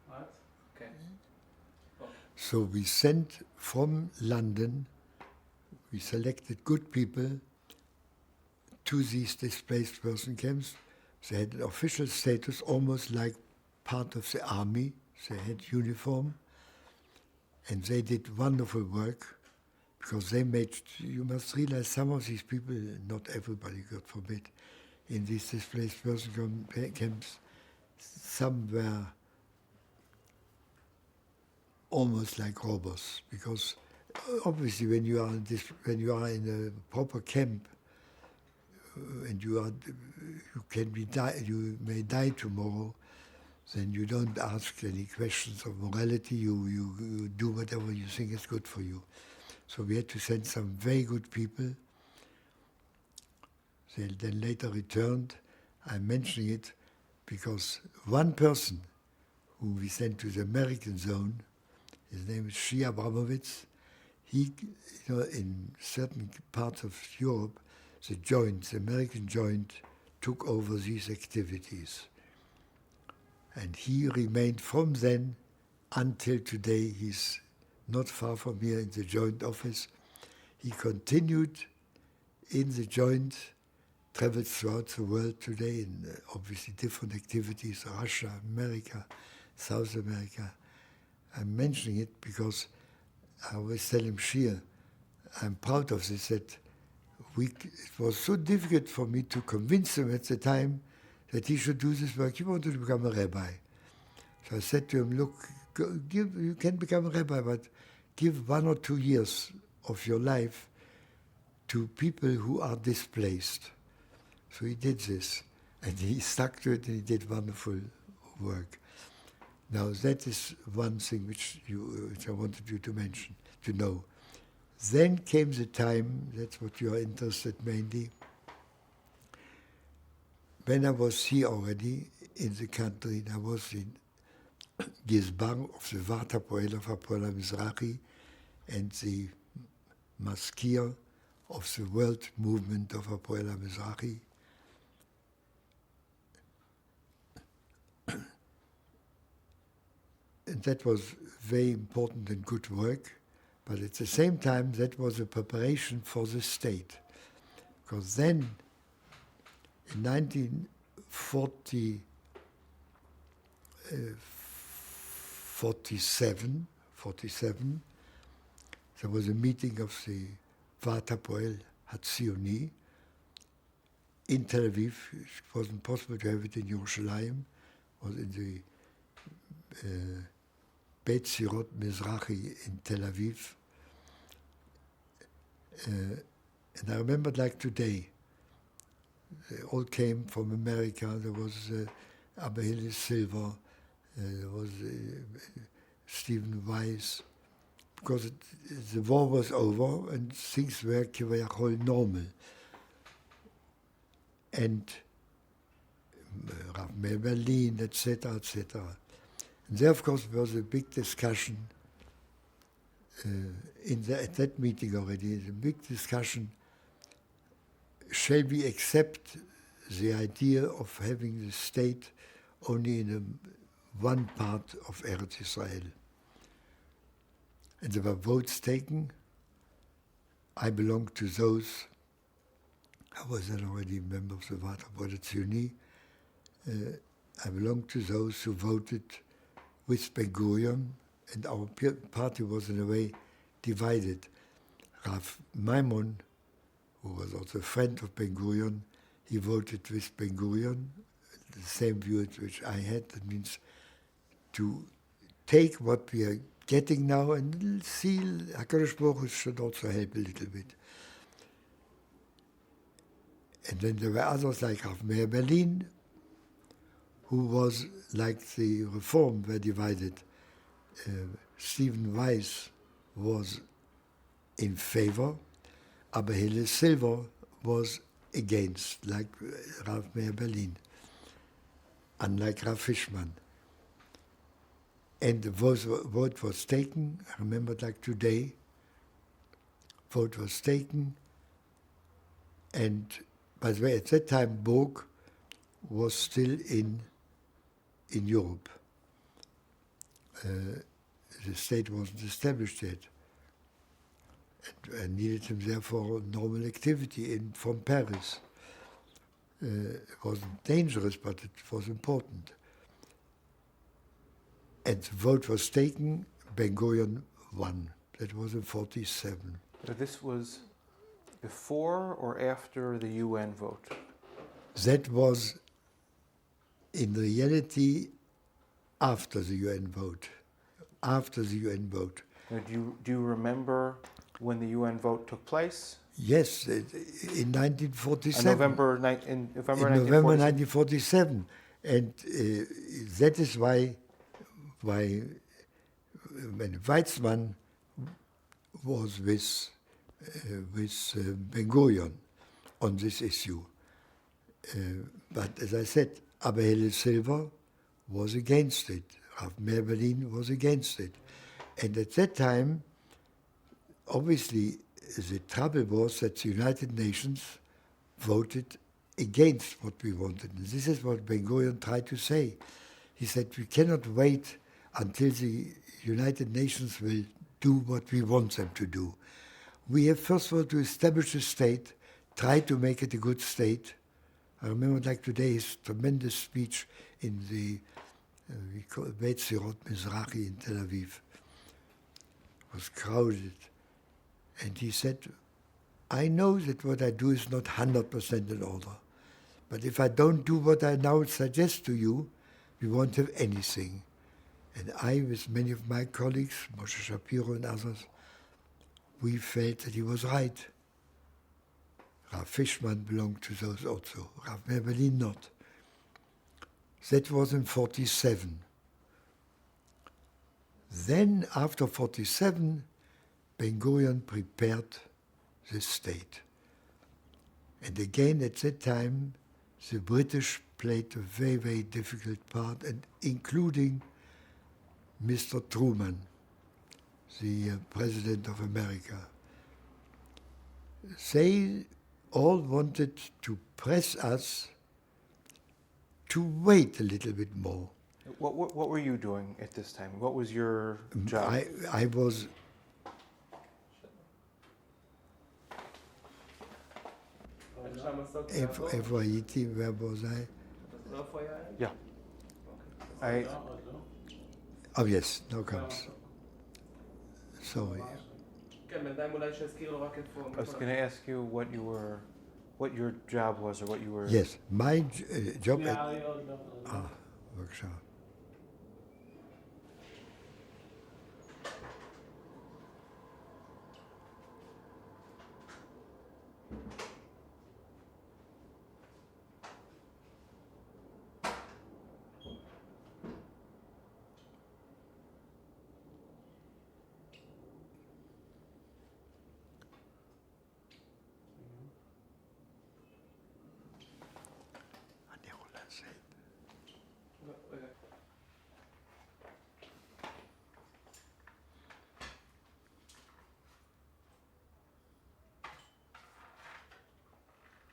What? Okay. so we sent from London, we selected good people to these displaced person camps. They had an official status, almost like part of the army. They had uniform, and they did wonderful work, because they made, you must realize, some of these people, not everybody, God forbid, in these displaced person camps, some were almost like robbers, because obviously when you are in a proper camp and you may die tomorrow, then you don't ask any questions of morality. You do whatever you think is good for you. So we had to send some very good people. They then later returned. I'm mentioning it because one person who we sent to the American zone, his name is Shia Abramovitz. He, you know, in certain parts of Europe, the American joint, took over these activities. And he remained from then until today. He's not far from here in the joint office. He continued in the joint, traveled throughout the world today in obviously different activities, Russia, America, South America. I'm mentioning it because I always tell him, Shia, I'm proud of this, that it was so difficult for me to convince him at the time that he should do this work. He wanted to become a rabbi. So I said to him, look, you can become a rabbi, but give 1 or 2 years of your life to people who are displaced. So he did this, and he stuck to it, and he did wonderful work. Now that is one thing which I wanted you to mention, to know. Then came the time, that's what you are interested mainly, when I was here already in the country, and I was in Gizbar of the Vart HaPoel of Hapoel HaMizrahi and the Maskir of the world movement of Hapoel HaMizrahi. And that was very important and good work, but at the same time that was a preparation for the state. Because then, in 1947, there was a meeting of the Vart HaPoel Hatzioni in Tel Aviv. It wasn't possible to have it in Yerushalayim. It was in the Beit Sirot Mizrahi in Tel Aviv. And I remember like today, they all came from America. There was Aryeh Silver, there was Stephen Weiss, because the war was over and things were kivayachol normal. And Rav Meir Berlin, etc., etc. And there, of course, was a big discussion at that meeting already, the big discussion, shall we accept the idea of having the state only in one part of Eretz Israel? And there were votes taken. I belonged to those. I was then already a member of the Vater Zioni. I belonged to those who voted with Ben-Gurion, and our party was in a way divided. Rav Maimon, who was also a friend of Ben-Gurion, he voted with Ben-Gurion, the same view which I had. That means to take what we are getting now and see HaKadosh Baruch Hu should also help a little bit. And then there were others like Rav Meir Berlin, who was like the Reform were divided. Stephen Weiss was in favor, Aryeh Silver was against, like Rav Meir Berlin, unlike Rav Fishman. And the vote was taken, I remember like today, vote was taken, and by the way, at that time, Borg was still in Europe. The state wasn't established yet. And I needed him there for normal activity from Paris. It wasn't dangerous, but it was important. And the vote was taken, Ben-Gurion won. That was in 1947. So this was before or after the UN vote? That was, in reality, after the UN vote. After the UN vote. Do you remember when the UN vote took place? Yes, in 1947. November 1947. And that is why when Weizmann was with Ben-Gurion on this issue. But as I said, Aryeh Silver was against it. Rav Meir Berlin was against it. And at that time, obviously, the trouble was that the United Nations voted against what we wanted. And this is what Ben-Gurion tried to say. He said, we cannot wait until the United Nations will do what we want them to do. We have first of all to establish a state, try to make it a good state. I remember like today his tremendous speech in the Beit Sirot Mizrahi in Tel Aviv. It was crowded. And he said, I know that what I do is not 100% in order. But if I don't do what I now suggest to you, we won't have anything. And I, with many of my colleagues, Moshe Shapiro and others, we felt that he was right. Rav Fishman belonged to those also, Rav Meir Berlin not. That was in 1947. Then, after 1947, Ben-Gurion prepared the state. And again, at that time, the British played a very, very difficult part, and including Mr. Truman, the President of America. They all wanted to press us to wait a little bit more. What were you doing at this time? What was your job? I was... איפה הייתי, where was I? Yeah. Oh yes, now comes. Sorry. כן, בינתיים אולי שיזכיר לו רק איפה... I was going to ask you what your job was or what you were... Yes, my job at... אריה עוד לא. בבקשה. אני יכול לעשות. לא, רגע.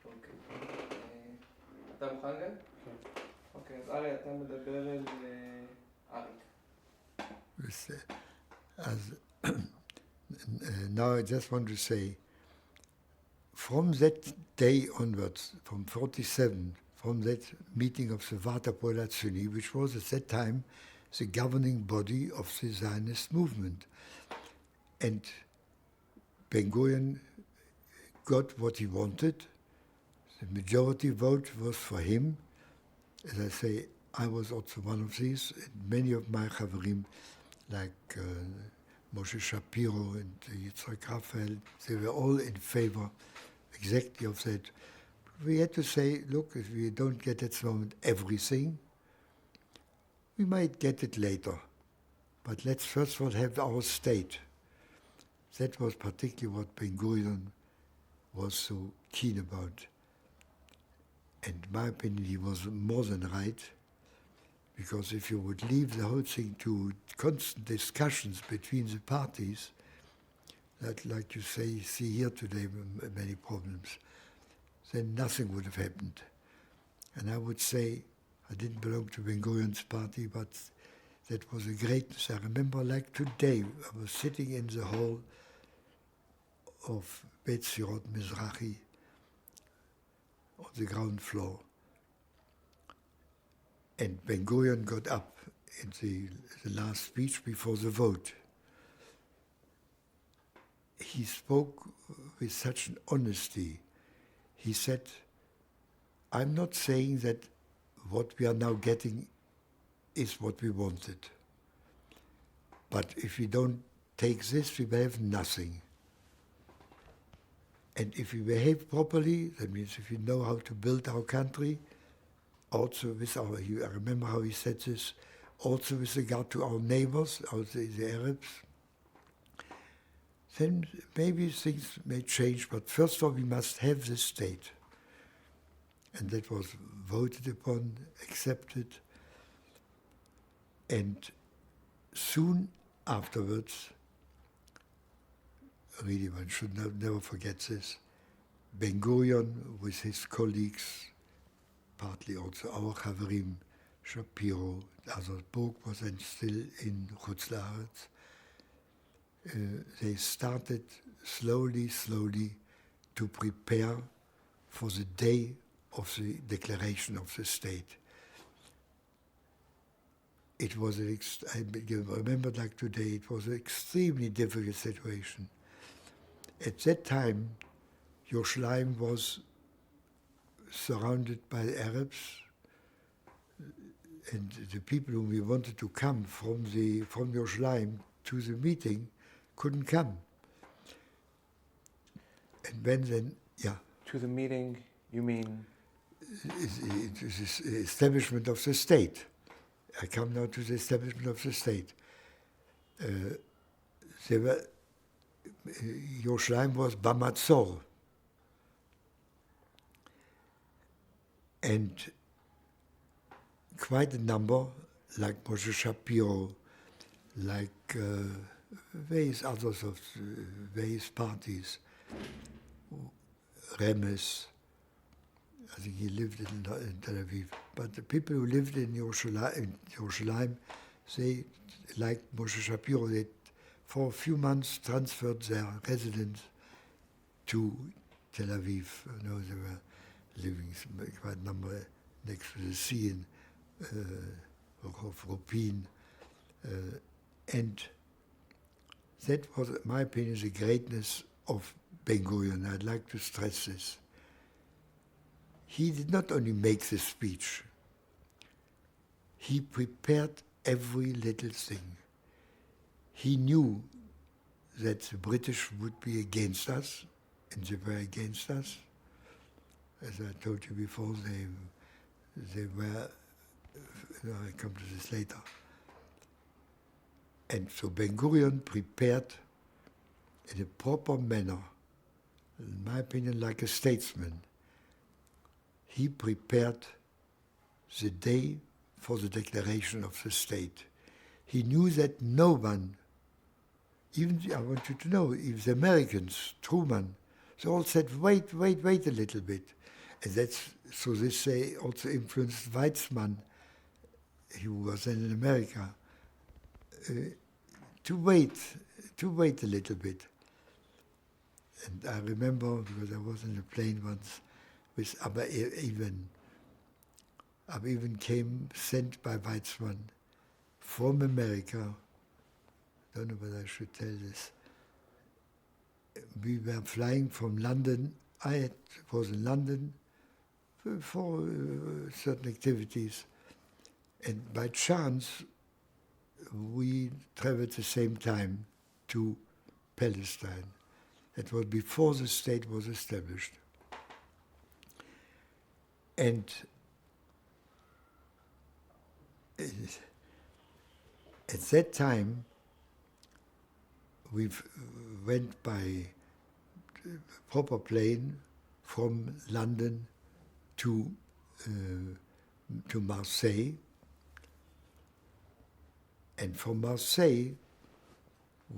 אוקיי. אתה מוכן גם? כן. אוקיי, אז אריה, אתה מדבר אל אריק. As now I just want to say, from that day onwards, from 47, from that meeting of the Vata Polazzuni, which was at that time the governing body of the Zionist movement, and Ben-Gurion got what he wanted. The majority vote was for him. As I say, I was also one of these. Many of my Chavarim, like Moshe Shapiro and Yitzhak Raphael, they were all in favor exactly of that. We had to say, look, if we don't get at the moment everything, we might get it later. But let's first of all have our state. That was particularly what Ben-Gurion was so keen about. And in my opinion, he was more than right, because if you would leave the whole thing to constant discussions between the parties, that, like you say, see here today, many problems, then nothing would have happened. And I would say, I didn't belong to Ben-Gurion's party, but that was a greatness. I remember like today, I was sitting in the hall of Beit Sirot Mizrahi, on the ground floor. And Ben-Gurion got up in the last speech before the vote. He spoke with such an honesty. He said, I'm not saying that what we are now getting is what we wanted. But if we don't take this, we will have nothing. And if we behave properly, that means if we know how to build our country, also with our, I remember how he said this, also with regard to our neighbors, the Arabs, then maybe things may change, but first of all we must have this state. And that was voted upon, accepted, and soon afterwards, really one should never forget this, Ben-Gurion with his colleagues, partly also our Chavarim, Shapiro, others, Burg was then still in Chutz La'aretz. They started slowly to prepare for the day of the declaration of the state. It was, I remember like today, it was an extremely difficult situation. At that time, Yerushalayim was surrounded by Arabs, and the people whom we wanted to come from Yerushalayim to the meeting couldn't come. And when then, yeah. To the meeting, you mean? The establishment of the state. I come now to the establishment of the state. Yerushalayim was Bamatzor. And quite a number, like Moshe Shapiro, like various others of various parties, Remes, I think he lived in Tel Aviv, but the people who lived in Yerushalayim, they, like Moshe Shapiro, they for a few months transferred their residence to Tel Aviv. You know, they were living quite a number next to the sea in Rupin. And That was, in my opinion, the greatness of Ben-Gurion. I'd like to stress this. He did not only make the speech, he prepared every little thing. He knew that the British would be against us, and they were against us. As I told you before, they were, I'll come to this later. And so Ben-Gurion prepared in a proper manner, in my opinion, like a statesman. He prepared the day for the declaration of the state. He knew that no one, even, I want you to know, if the Americans, Truman, they all said, wait a little bit. And that's, so this also influenced Weizmann, who was then in America, to wait a little bit. And I remember, because I was in a plane once, with Even came sent by Weizmann from America. I don't know whether I should tell this. We were flying from London. I was in London for certain activities. And by chance, we traveled at the same time to Palestine. It was before the state was established. And at that time, we went by proper plane from London to Marseille. And from Marseille,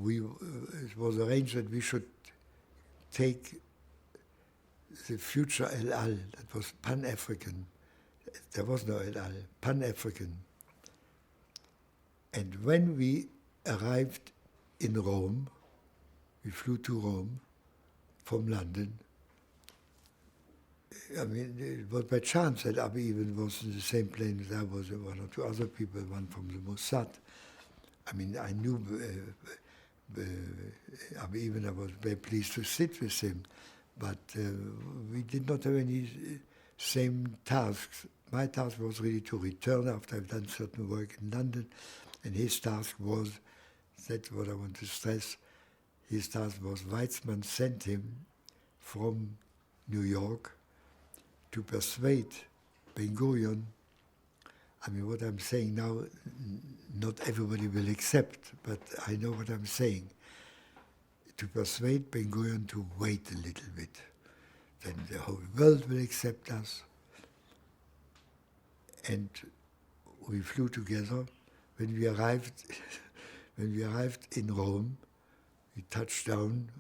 it was arranged that we should take the future El Al, that was Pan-African. There was no El Al, Pan-African. And when we arrived in Rome, we flew to Rome from London. I mean, it was by chance that Abi even was in the same plane as I was, and one or two other people, one from the Mossad. I mean, I knew Abi even, I was very pleased to sit with him, but we did not have any same tasks. My task was really to return after I've done certain work in London, and his task was, that's what I want to stress, his task was Weizmann sent him from New York to persuade Ben-Gurion. I mean, what I'm saying now, not everybody will accept, but I know what I'm saying. To persuade Ben-Gurion to wait a little bit. Then the whole world will accept us. And we flew together. When we arrived in Rome, we touched down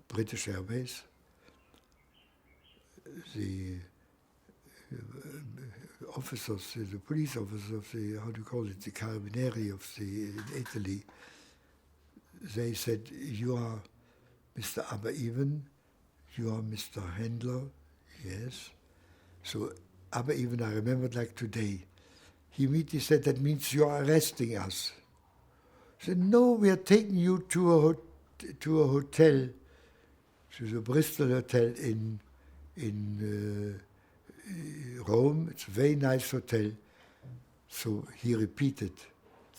British Airways. The officers, the police officers of the, how do you call it, the Carabinieri of in Italy, they said, you are Mr. Aber-Even, you are Mr. Handler, yes. So Aber-Even, I remembered like today. He immediately said, that means you are arresting us. I said, no, we are taking you to a hotel, to the Bristol Hotel in Rome. It's a very nice hotel. So he repeated,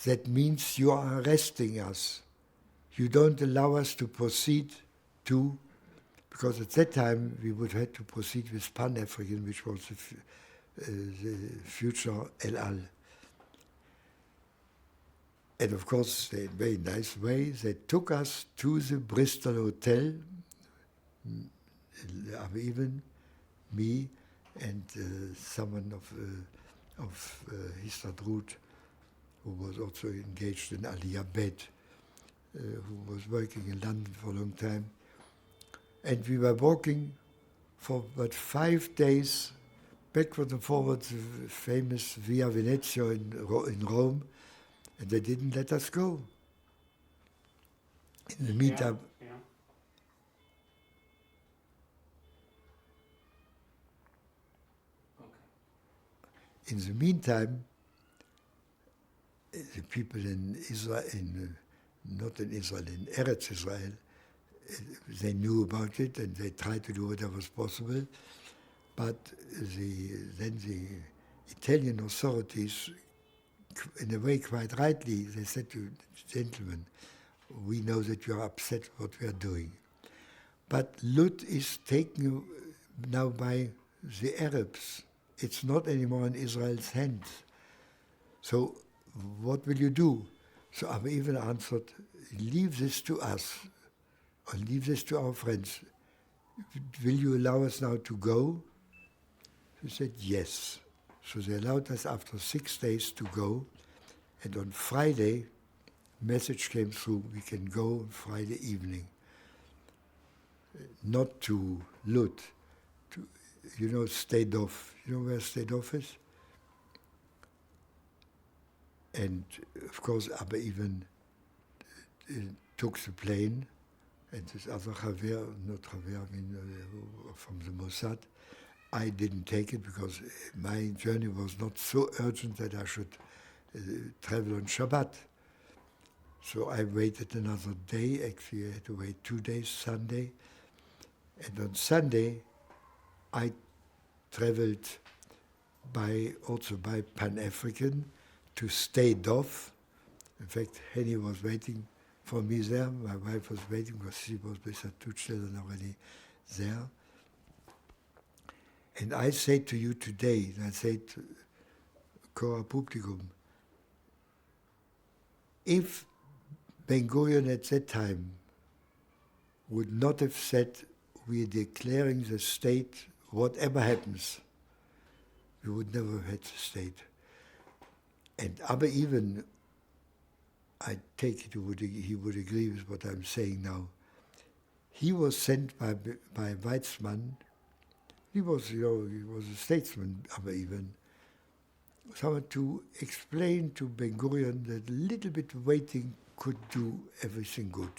that means you are arresting us. You don't allow us to proceed to, because at that time we would have to proceed with Pan-African, which was the future El Al. And of course, in a very nice way, they took us to the Bristol Hotel, even me and someone of Histadrut, who was also engaged in Aliyah, who was working in London for a long time. And we were walking for about 5 days, backward and forward, the famous Via Venezia in Rome, and they didn't let us go. In the meantime, in the meantime, the people in Israel, in not in Israel, in Eretz Israel. They knew about it and they tried to do whatever was possible. But then the Italian authorities, in a way quite rightly, they said to the gentlemen, we know that you are upset what we are doing. But Lut is taken now by the Arabs. It's not anymore in Israel's hands. So what will you do? So Abba even answered, leave this to us, or leave this to our friends. Will you allow us now to go? He said, yes. So they allowed us after 6 days to go, and on Friday, message came through, we can go on Friday evening. Not to Lut, to, Stadov. You know where Stadov is? And of course, Abba even took the plane, and this other Chaver, not Chaver, I mean from the Mossad. I didn't take it because my journey was not so urgent that I should travel on Shabbat. So I waited another day. Actually, I had to wait 2 days, Sunday. And on Sunday, I traveled also by Pan-African to Stadov. In fact, Henny was waiting for me there. My wife was waiting because she was with her 2 children already there. And I say to you today, and I say to Cora Publicum, if Ben-Gurion at that time would not have said, we are declaring the state, whatever happens, we would never have had the state. And Abba even, I take it he would agree with what I'm saying now. He was sent by Weizmann. He was a statesman, Abba even, someone to explain to Ben-Gurion that a little bit waiting could do everything good.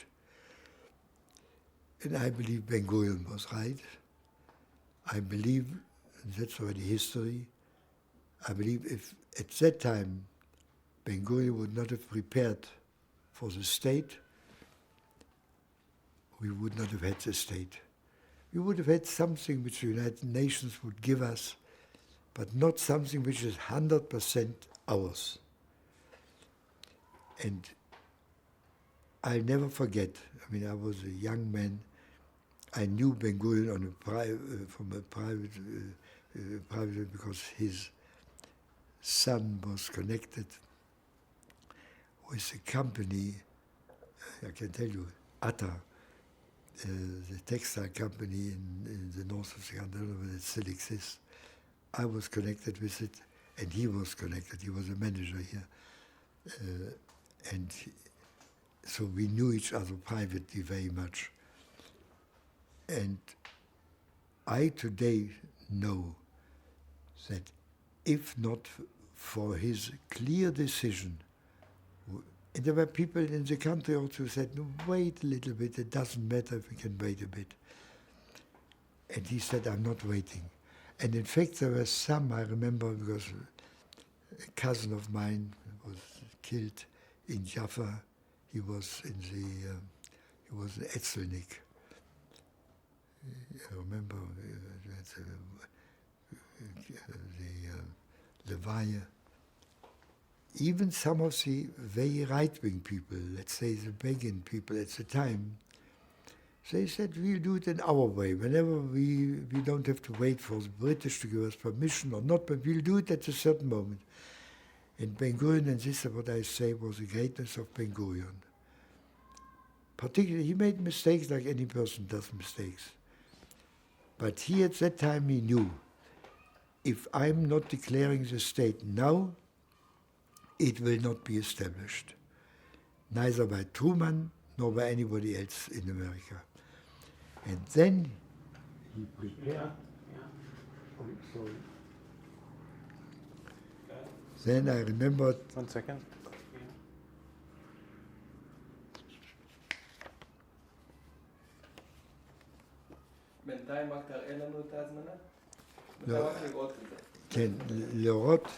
And I believe Ben-Gurion was right. I believe, that's already history, I believe if at that time Ben-Gurion would not have prepared for the state, we would not have had the state. We would have had something which the United Nations would give us, but not something which is 100% ours. And I'll never forget, I mean, I was a young man. I knew Ben-Gurion from a private because his son was connected with a company, I can tell you, Atta, the textile company in the north of the Handlers, but it still exists. I was connected with it, and he was connected. He was a manager here. So we knew each other privately very much. And I today know that if not for his clear decision, and there were people in the country also who said, no, wait a little bit, it doesn't matter if we can wait a bit. And he said, I'm not waiting. And in fact, there were some, I remember, because a cousin of mine was killed in Jaffa. He was in Etzelnik. I remember the Levaya. Even some of the very right-wing people, let's say the Begin people at the time, they said, we'll do it in our way. Whenever we don't have to wait for the British to give us permission or not, but we'll do it at a certain moment. And Ben-Gurion, and this is what I say, was the greatness of Ben-Gurion. Particularly, he made mistakes like any person does mistakes. But he at that time, he knew, if I'm not declaring the state now, it will not be established. Neither by Truman nor by anybody else in America. And then he prepared. Oh, sorry. Then I remembered. 1 second. בינתיים רק תראה לנו את ההזמנה? לא. מתי רק לראות את זה? כן, לראות,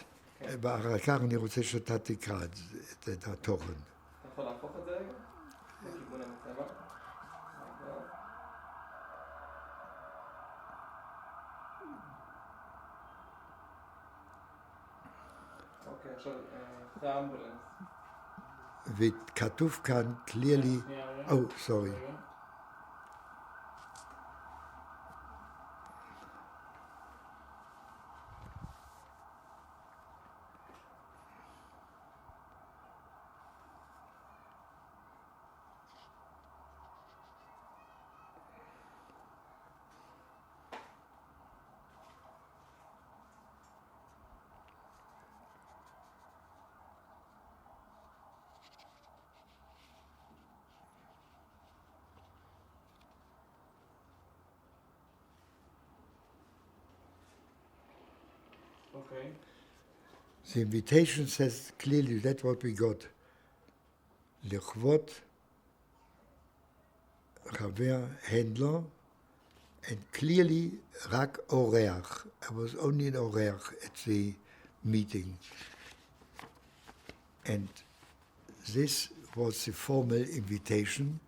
אחר כך אני רוצה שאתה תקרא את התוכן. אתה יכול להפוך את זה רגע? אוקיי, עכשיו, אחרי האמבולנס. וכתוב כאן clearly, oh, sorry. Okay. The invitation says clearly that's what we got. לכבוד חבר Handler, and clearly רק אורח. I was only an אורח at the meeting. And this was the formal invitation.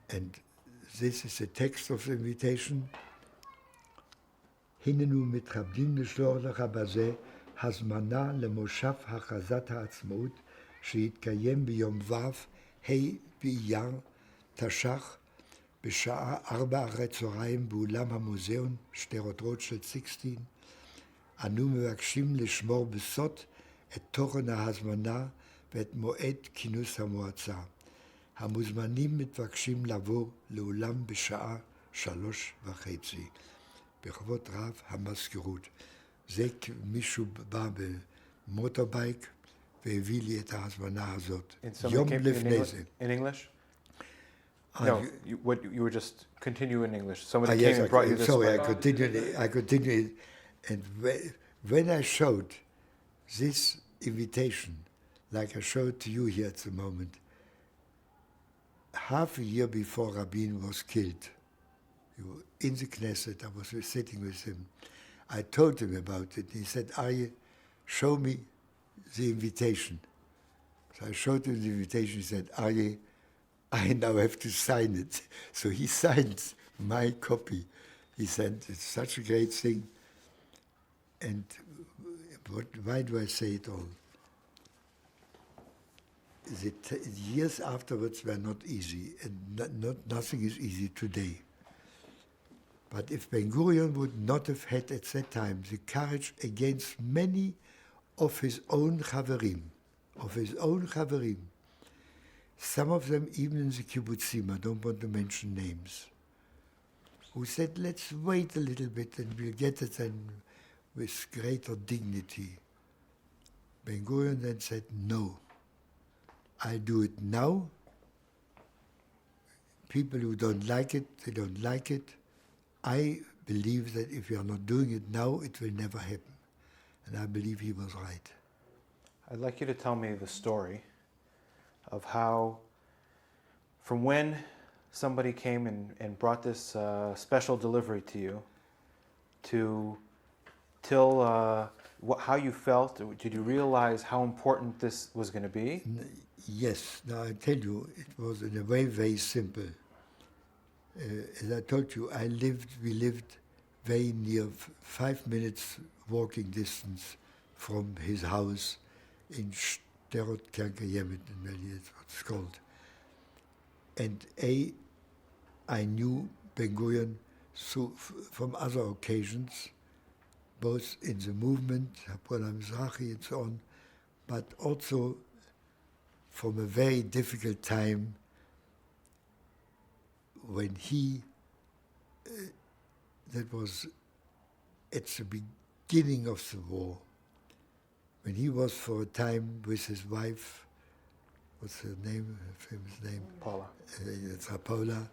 And this is the text of the invitation. הננו מתכבדים לשלוח לך בזה הזמנה למושב הכרזת העצמאות שיתקיים ביום ו' ה' באייר תש"ח בשעה 16:00 באולם המוזיאון שדרות רוטשילד 16. אנו מבקשים לשמור בסוד את תוכן ההזמנה ואת מועד כינוס המועצה. המוזמנים מתבקשים לבוא לאולם בשעה 3:30. בכבוד רב המזכירות. זה מישהו בא במוטורבייק והביא לי את ההזמנה הזאת. יום לפני זה. In English? No, you were just continue in English. Somebody came and brought you this. Sorry, I continued. And when I showed this invitation, like I showed to you here at the moment, half a year before Rabin was killed, in the Knesset, I was sitting with him. I told him about it. He said, Aryeh, show me the invitation. So I showed him the invitation. He said, Aryeh, I now have to sign it. So he signed my copy. He said, it's such a great thing. And why do I say it all? The years afterwards were not easy, and nothing is easy today. But if Ben-Gurion would not have had at that time the courage against many of his own Chaverim, some of them even in the kibbutzim, I don't want to mention names, who said, let's wait a little bit and we'll get it then with greater dignity. Ben-Gurion then said, no, I'll do it now. People who don't like it, they don't like it. I believe that if we are not doing it now, it will never happen. And I believe he was right. I'd like you to tell me the story of how, from when somebody came and brought this special delivery to you, till how you felt. Did you realize how important this was going to be? Yes. Now I tell you, it was in a way very simple. As I told you, we lived very near 5 minutes walking distance from his house in Shderot Kerkayemet, that's what it's called. And I knew Ben-Gurion from other occasions, both in the movement, Hapoel HaMizrahi and so on, but also from a very difficult time when that was at the beginning of the war, when he was for a time with his wife, what's her name, her famous name? Paula. Paula,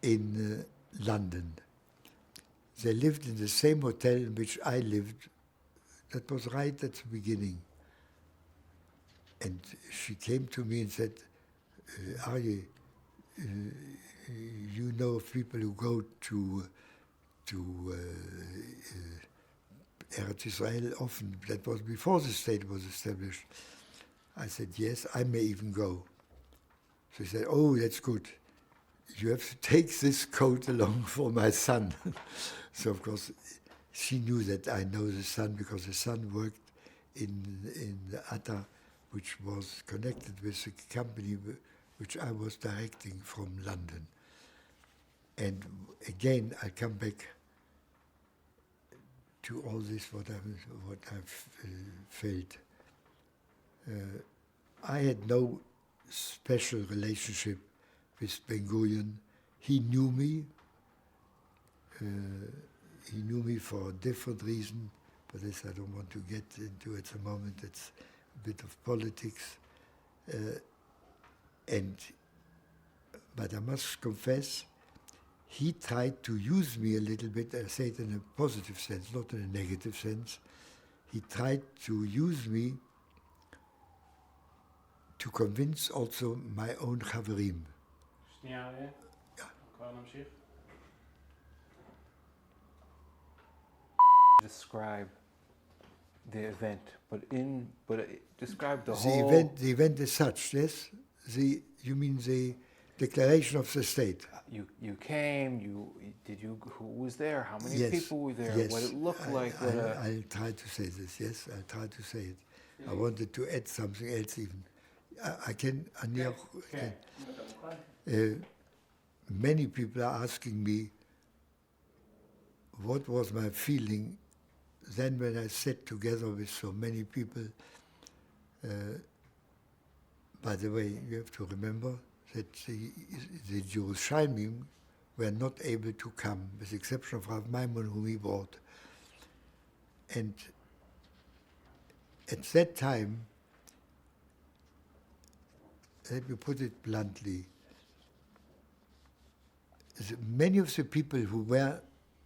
in London. They lived in the same hotel in which I lived. That was right at the beginning. And she came to me and said, Aryeh, you know of people who go to Eretz Israel often. That was before the state was established. I said, yes, I may even go. She said, oh, that's good. You have to take this coat along for my son. So, of course, She knew that I know the son because the son worked in the ATA, which was connected with the company which I was directing from London. And again, I come back to all this, what I've felt. I had no special relationship with Ben-Gurion. He knew me. He knew me for a different reason, but this I don't want to get into at the moment. It's a bit of politics. But I must confess, he tried to use me a little bit, I say it in a positive sense, not in a negative sense. He tried to use me to convince also my own חברים. שנייה, אריה. כבר נמשיך. Describe the event, but describe the whole... The event as such, yes? You mean the declaration of the state? You came, who was there? How many people were there? Yes. What it looked like? I'll try to say this, yes, I'll try to say it. I wanted to add something else even. I can, many people are asking me what was my feeling then when I sat together with so many people. By the way, you have to remember that the Yerushalayim were not able to come, with the exception of Rav Maimon, whom he brought. And at that time, let me put it bluntly, many of the people who were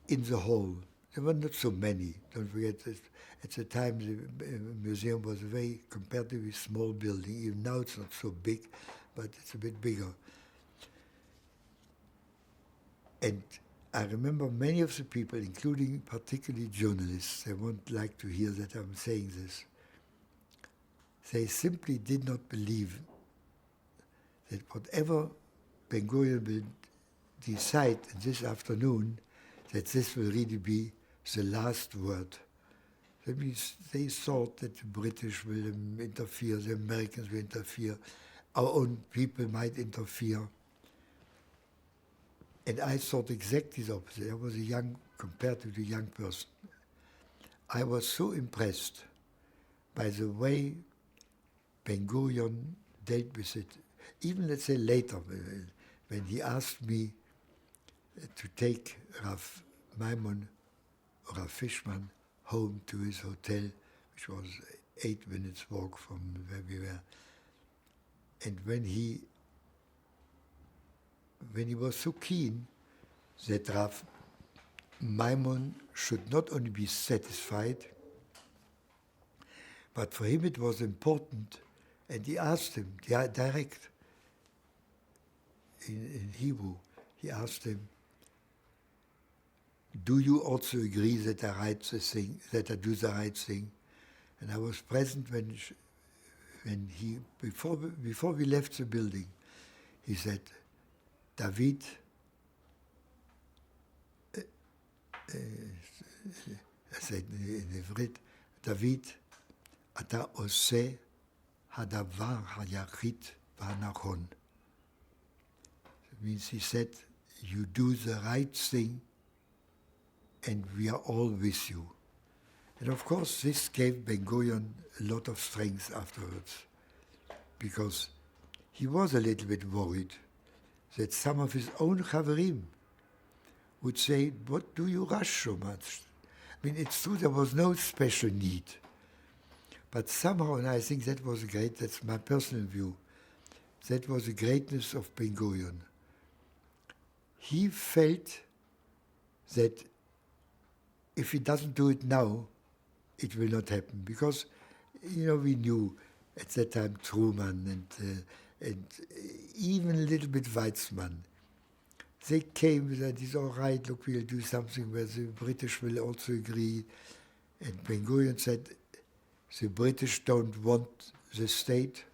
in the hall, there were not so many. Don't forget that at the time the museum was a very comparatively small building. Even now it's not so big, but it's a bit bigger. And I remember many of the people, including particularly journalists, they won't like to hear that I'm saying this. They simply did not believe that whatever Ben-Gurion will decide this afternoon, that this will really be the last word. That means they thought that the British will interfere, the Americans will interfere, our own people might interfere. And I thought exactly the opposite. I was a comparatively young person. I was so impressed by the way Ben-Gurion dealt with it. Even, let's say, later, when he asked me to take Rav Maimon or Rav Fishman home to his hotel, which was 8 minutes walk from where we were. And when he was so keen that Rav Maimon should not only be satisfied, but for him it was important, and he asked him direct in Hebrew, he asked him, do you also agree that I do the right thing? And I was present when he, before we left the building, he said, David, I said in עברית, David, אתה עושה הדבר היחיד והנכון. It means he said, you do the right thing and we are all with you. And of course this gave Ben-Gurion a lot of strength afterwards, because he was a little bit worried that some of his own Chaverim would say, what do you rush so much? I mean, it's true there was no special need, but somehow, and I think that was great, that's my personal view, that was the greatness of Ben-Gurion. He felt that if he doesn't do it now, it will not happen. Because, we knew at that time Truman and even a little bit Weizmann. They came with that, it's all right, look, we'll do something where the British will also agree. And Ben-Gurion said, the British don't want the state.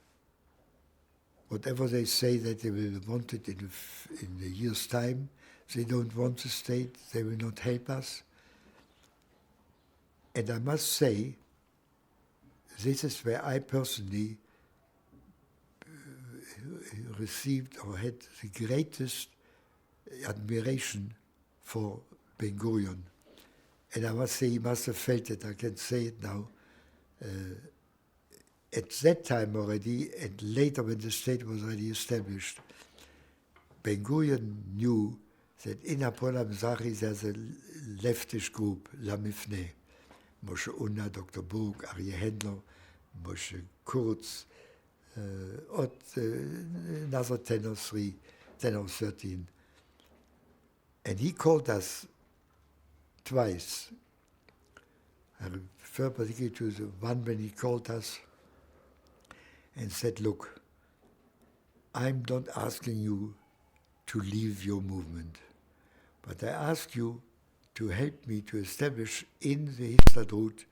Whatever they say that they will want it in a year's time, they don't want the state, they will not help us. And I must say, this is where I personally received or had the greatest admiration for Ben Gurion. And I must say, he must have felt it, I can say it now. At that time already, and later when the state was already established, Ben Gurion knew that in Apollo Mizrahi there's a leftish group, Lamifne, Moshe Unna, Dr. Burg, Aryeh Handler, Moshe Kurz, another 10 or 13. And he called us twice. I refer particularly to the one when he called us and said, look, I'm not asking you to leave your movement, but I ask you to help me to establish in the Histadrut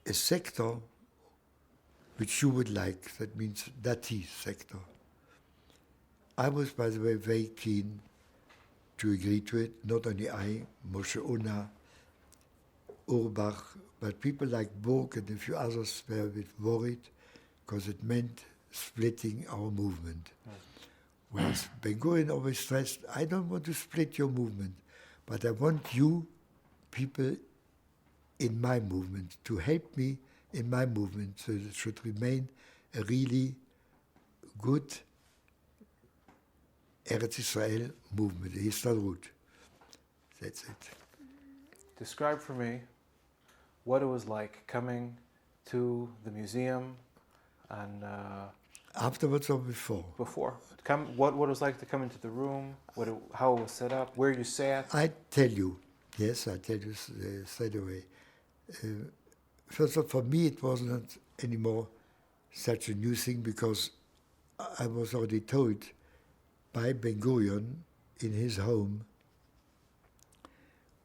a sector which you would like, that means Dati sector. I was, by the way, very keen to agree to it, not only I, Moshe Unna, Urbach, but people like Burg and a few others were a bit worried because it meant splitting our movement. Whereas Ben Gurion always stressed, I don't want to split your movement, but I want you people in my movement to help me in my movement so it should remain a really good Eretz Israel movement, the Histadrut. That's it. Describe for me what it was like coming to the museum and Afterwards or before? before. What it was like to come into the room, how it was set up, where you sat. I tell you, yes, I tell you straight away. First of all, for me it was not anymore such a new thing because I was already told by Ben Gurion in his home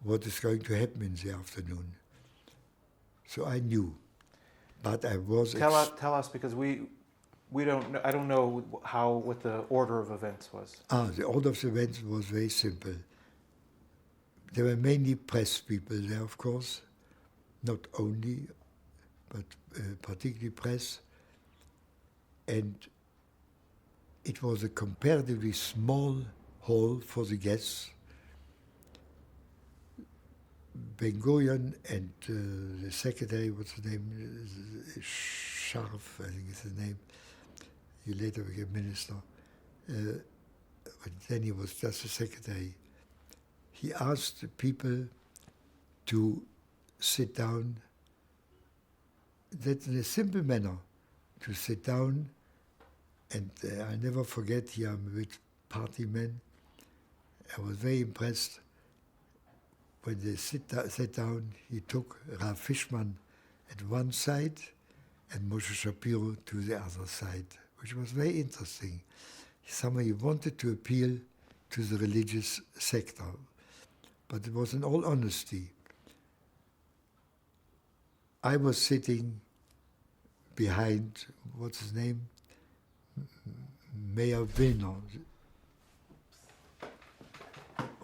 what is going to happen in the afternoon. So I knew, but I was... Tell us, because we don't know, I don't know what the order of events was. The order of the events was very simple. There were mainly press people there, of course, not only, but particularly press. And it was a comparatively small hall for the guests. Ben Gurion and the secretary, what's the name? Scharf, I think is the name. He later became minister. But then he was just a secretary. He asked the people to sit down. That's in a simple manner, to sit down. And I'll never forget, here I'm with party men. I was very impressed. When they sat down, he took Rav Fishman at one side and Moshe Shapiro to the other side, which was very interesting. Somehow he wanted to appeal to the religious sector, but it was in all honesty. I was sitting behind, what's his name? Mayor Wilner.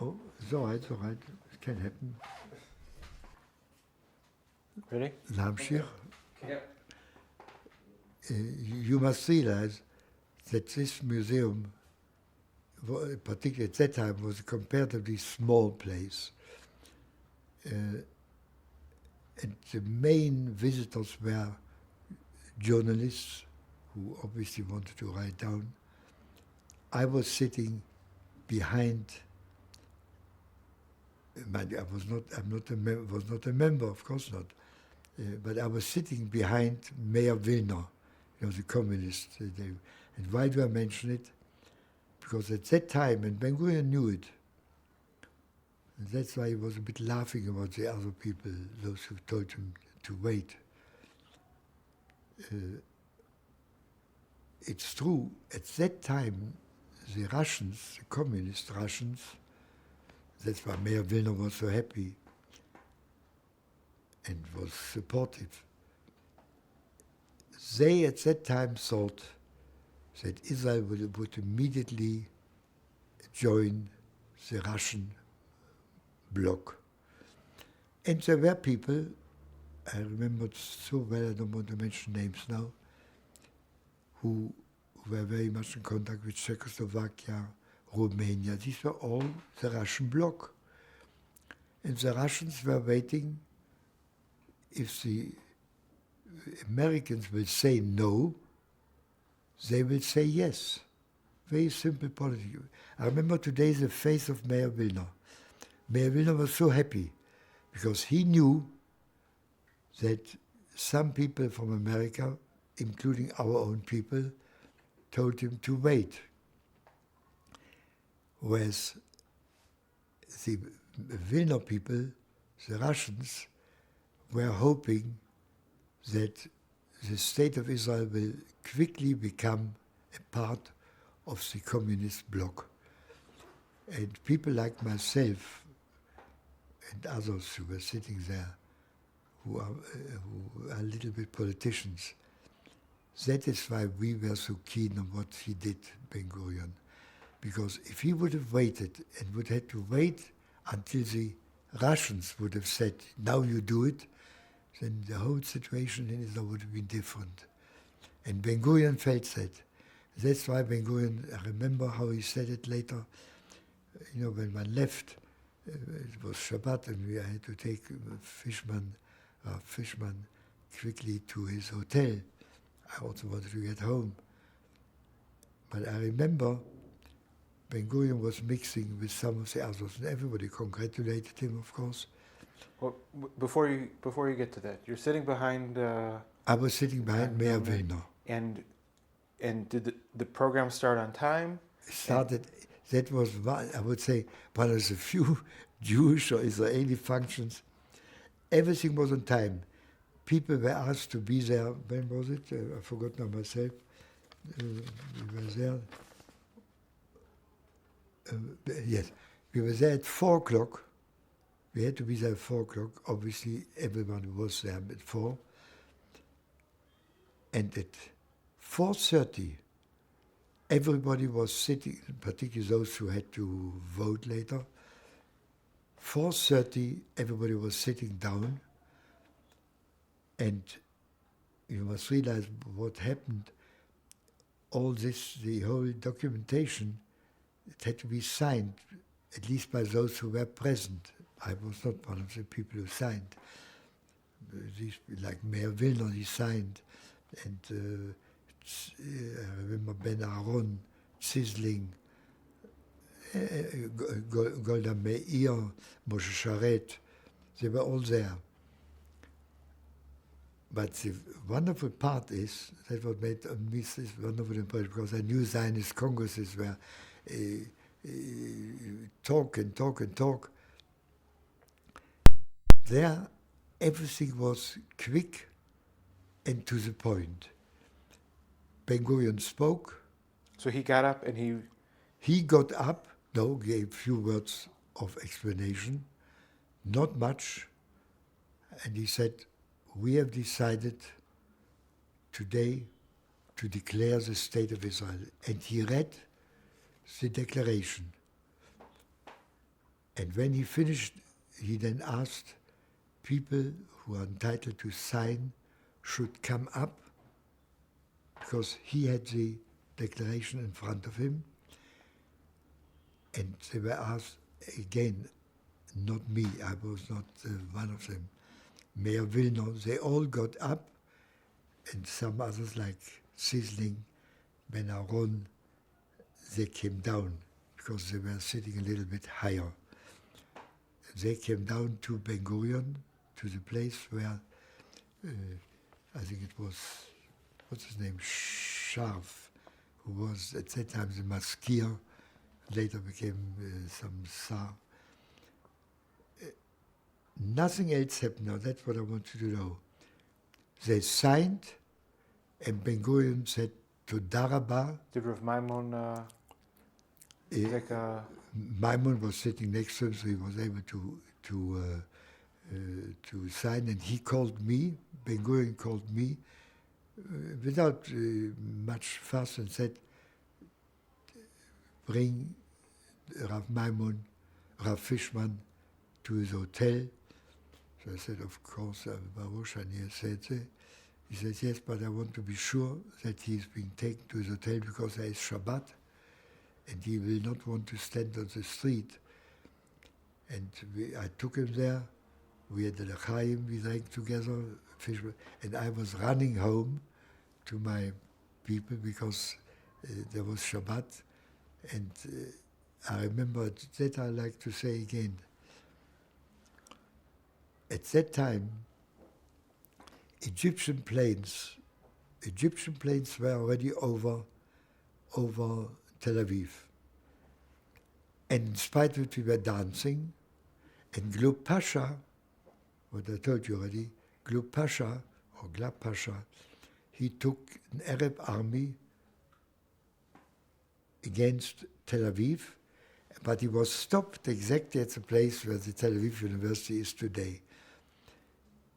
Oh, it's all right. It can happen. Ready? Lamshir. Yeah. You must realize that this museum, particularly at that time, was a comparatively small place. And the main visitors were journalists who obviously wanted to write down. I was sitting behind. I was not a member, of course not. But I was sitting behind Mayor Wilner, the communist. And why do I mention it? Because at that time, and Ben Gurion knew it, and that's why he was a bit laughing about the other people, those who told him to wait. It's true, at that time, the Russians, the communist Russians, that's why Mayor Wilner was so happy and was supportive. They at that time thought that Israel would immediately join the Russian bloc. And there were people, I remember so well, I don't want to mention names now, who were very much in contact with Czechoslovakia, Romania. These were all the Russian bloc. And the Russians were waiting if the Americans will say no, they will say yes. Very simple politics. I remember today the face of Mayor Wilner. Mayor Wilner was so happy because he knew that some people from America, including our own people, told him to wait. Whereas the Wilner people, the Russians, were hoping that the state of Israel will quickly become a part of the communist bloc. And people like myself and others who were sitting there, who are a little bit politicians, that is why we were so keen on what he did, Ben-Gurion. Because if he would have waited and would have to wait until the Russians would have said, now you do it, then the whole situation in Israel would have been different. And Ben-Gurion felt that. That's why Ben-Gurion, I remember how he said it later, you know, when one left, it was Shabbat and we had to take Fishman quickly to his hotel. I also wanted to get home. But I remember Ben-Gurion was mixing with some of the others, and everybody congratulated him, of course. Well, before you get to that, you're sitting behind. I was sitting behind Mayor Wilner. And did the program start on time? It started. That was one, I would say, one of the few Jewish or Israeli functions. Everything was on time. People were asked to be there. When was it? I forgot now myself. We were there. Yes, we were there at 4 o'clock. We had to be there at 4 o'clock. Obviously, everyone was there at 4. And at 4:30, everybody was sitting, particularly those who had to vote later. 4:30, everybody was sitting down. And you must realize what happened. All this, the whole documentation, it had to be signed, at least by those who were present. I was not one of the people who signed. These, like Mayor Wilner, he signed. And I remember Ben Aaron, Zisling, Golda Meir, Moshe Sharet, they were all there. But the wonderful part is, that what made me this wonderful impression, because I knew Zionist congresses were talk and talk and talk. There, everything was quick and to the point. Ben-Gurion spoke. So he got up and He got up, gave few words of explanation, not much, and he said, we have decided today to declare the state of Israel. And he read the declaration. And when he finished, he then asked people who are entitled to sign should come up, because he had the declaration in front of him. And they were asked, again, not me, I was not one of them, Mayor Wilner, they all got up, and some others like Zisling, Ben Aaron, they came down, because they were sitting a little bit higher. They came down to Ben-Gurion, to the place where, I think it was, what's his name, Scharf, who was at that time the Maskir, later became some Tsar. Nothing else happened now, that's what I want you to know. They signed, and Ben-Gurion said, Toda Rabba. Did Rav Maimon Maimon was sitting next to him, so he was able to sign, and he called me, Ben-Gurion called me, without much fuss, and said, bring Rav Maimon, Rav Fishman to his hotel. So I said, of course, Baruch, and he said, yes, but I want to be sure that he's being taken to his hotel because there is Shabbat, and he will not want to stand on the street. And I took him there. We had a l'chaim, we drank together, fish, and I was running home to my people because there was Shabbat. And I remember that I like to say again. At that time, Egyptian planes were already over Tel Aviv. And in spite of it, we were dancing. And Glub Pasha, what I told you already, Glub Pasha, or Glab Pasha, he took an Arab army against Tel Aviv, but he was stopped exactly at the place where the Tel Aviv University is today.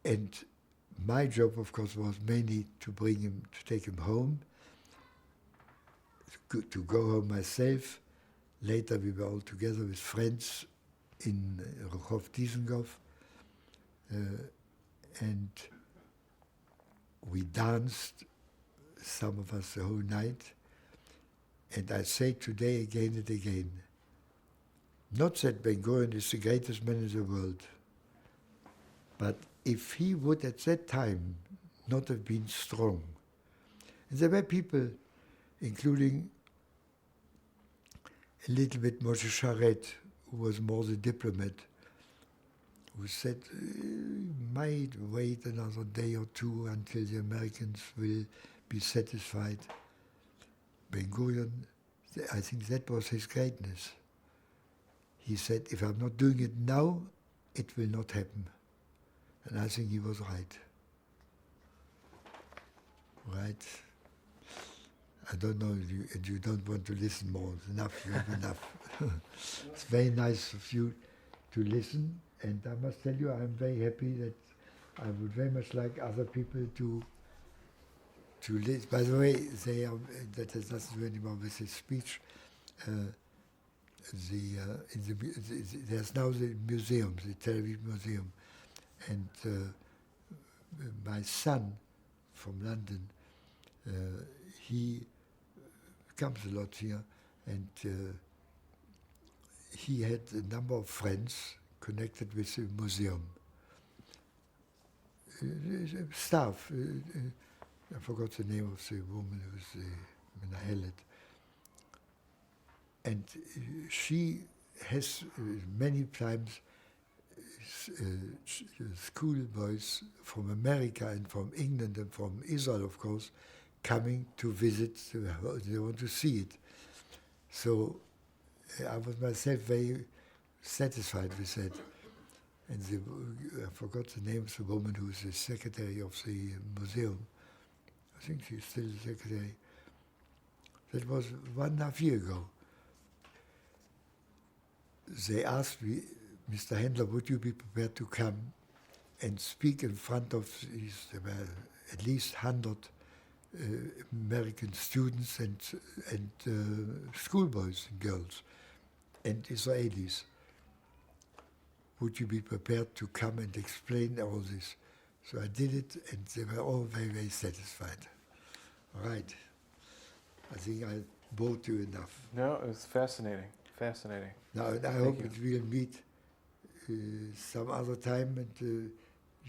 And my job, of course, was mainly to take him home, to go home myself. Later we were all together with friends in Rehov Dizengoff, and we danced, some of us the whole night. And I say today again and again, not that Ben-Gurion is the greatest man in the world, but if he would at that time not have been strong, and there were people, including a little bit Moshe Sharet, who was more the diplomat, who said, might wait another day or two until the Americans will be satisfied. Ben-Gurion, I think that was his greatness. He said, if I'm not doing it now, it will not happen. And I think he was right. Right? I don't know, you don't want to listen more. Enough, you have enough. It's very nice of you to listen, and I must tell you, I'm very happy that I would very much like other people to listen. By the way, that has nothing to do anymore with his speech. There's now the museum, the Tel Aviv Museum, and my son from London, he comes a lot here, and he had a number of friends connected with the museum. Staff, I forgot the name of the woman who's the Menahelet. And she has many times schoolboys from America and from England and from Israel, of course, coming to visit. They want to see it. So I was myself very satisfied with that. And I forgot the name of the woman who's the secretary of the museum. I think she's still the secretary. That was 1.5 years ago. They asked me, Mr. Handler, would you be prepared to come and speak in front of there were at least 100 American students and schoolboys and girls and Israelis. Would you be prepared to come and explain all this? So I did it, and they were all very, very satisfied. All right. I think I bored you enough. No, it was fascinating. Fascinating. Now, I hope that we'll meet some other time, and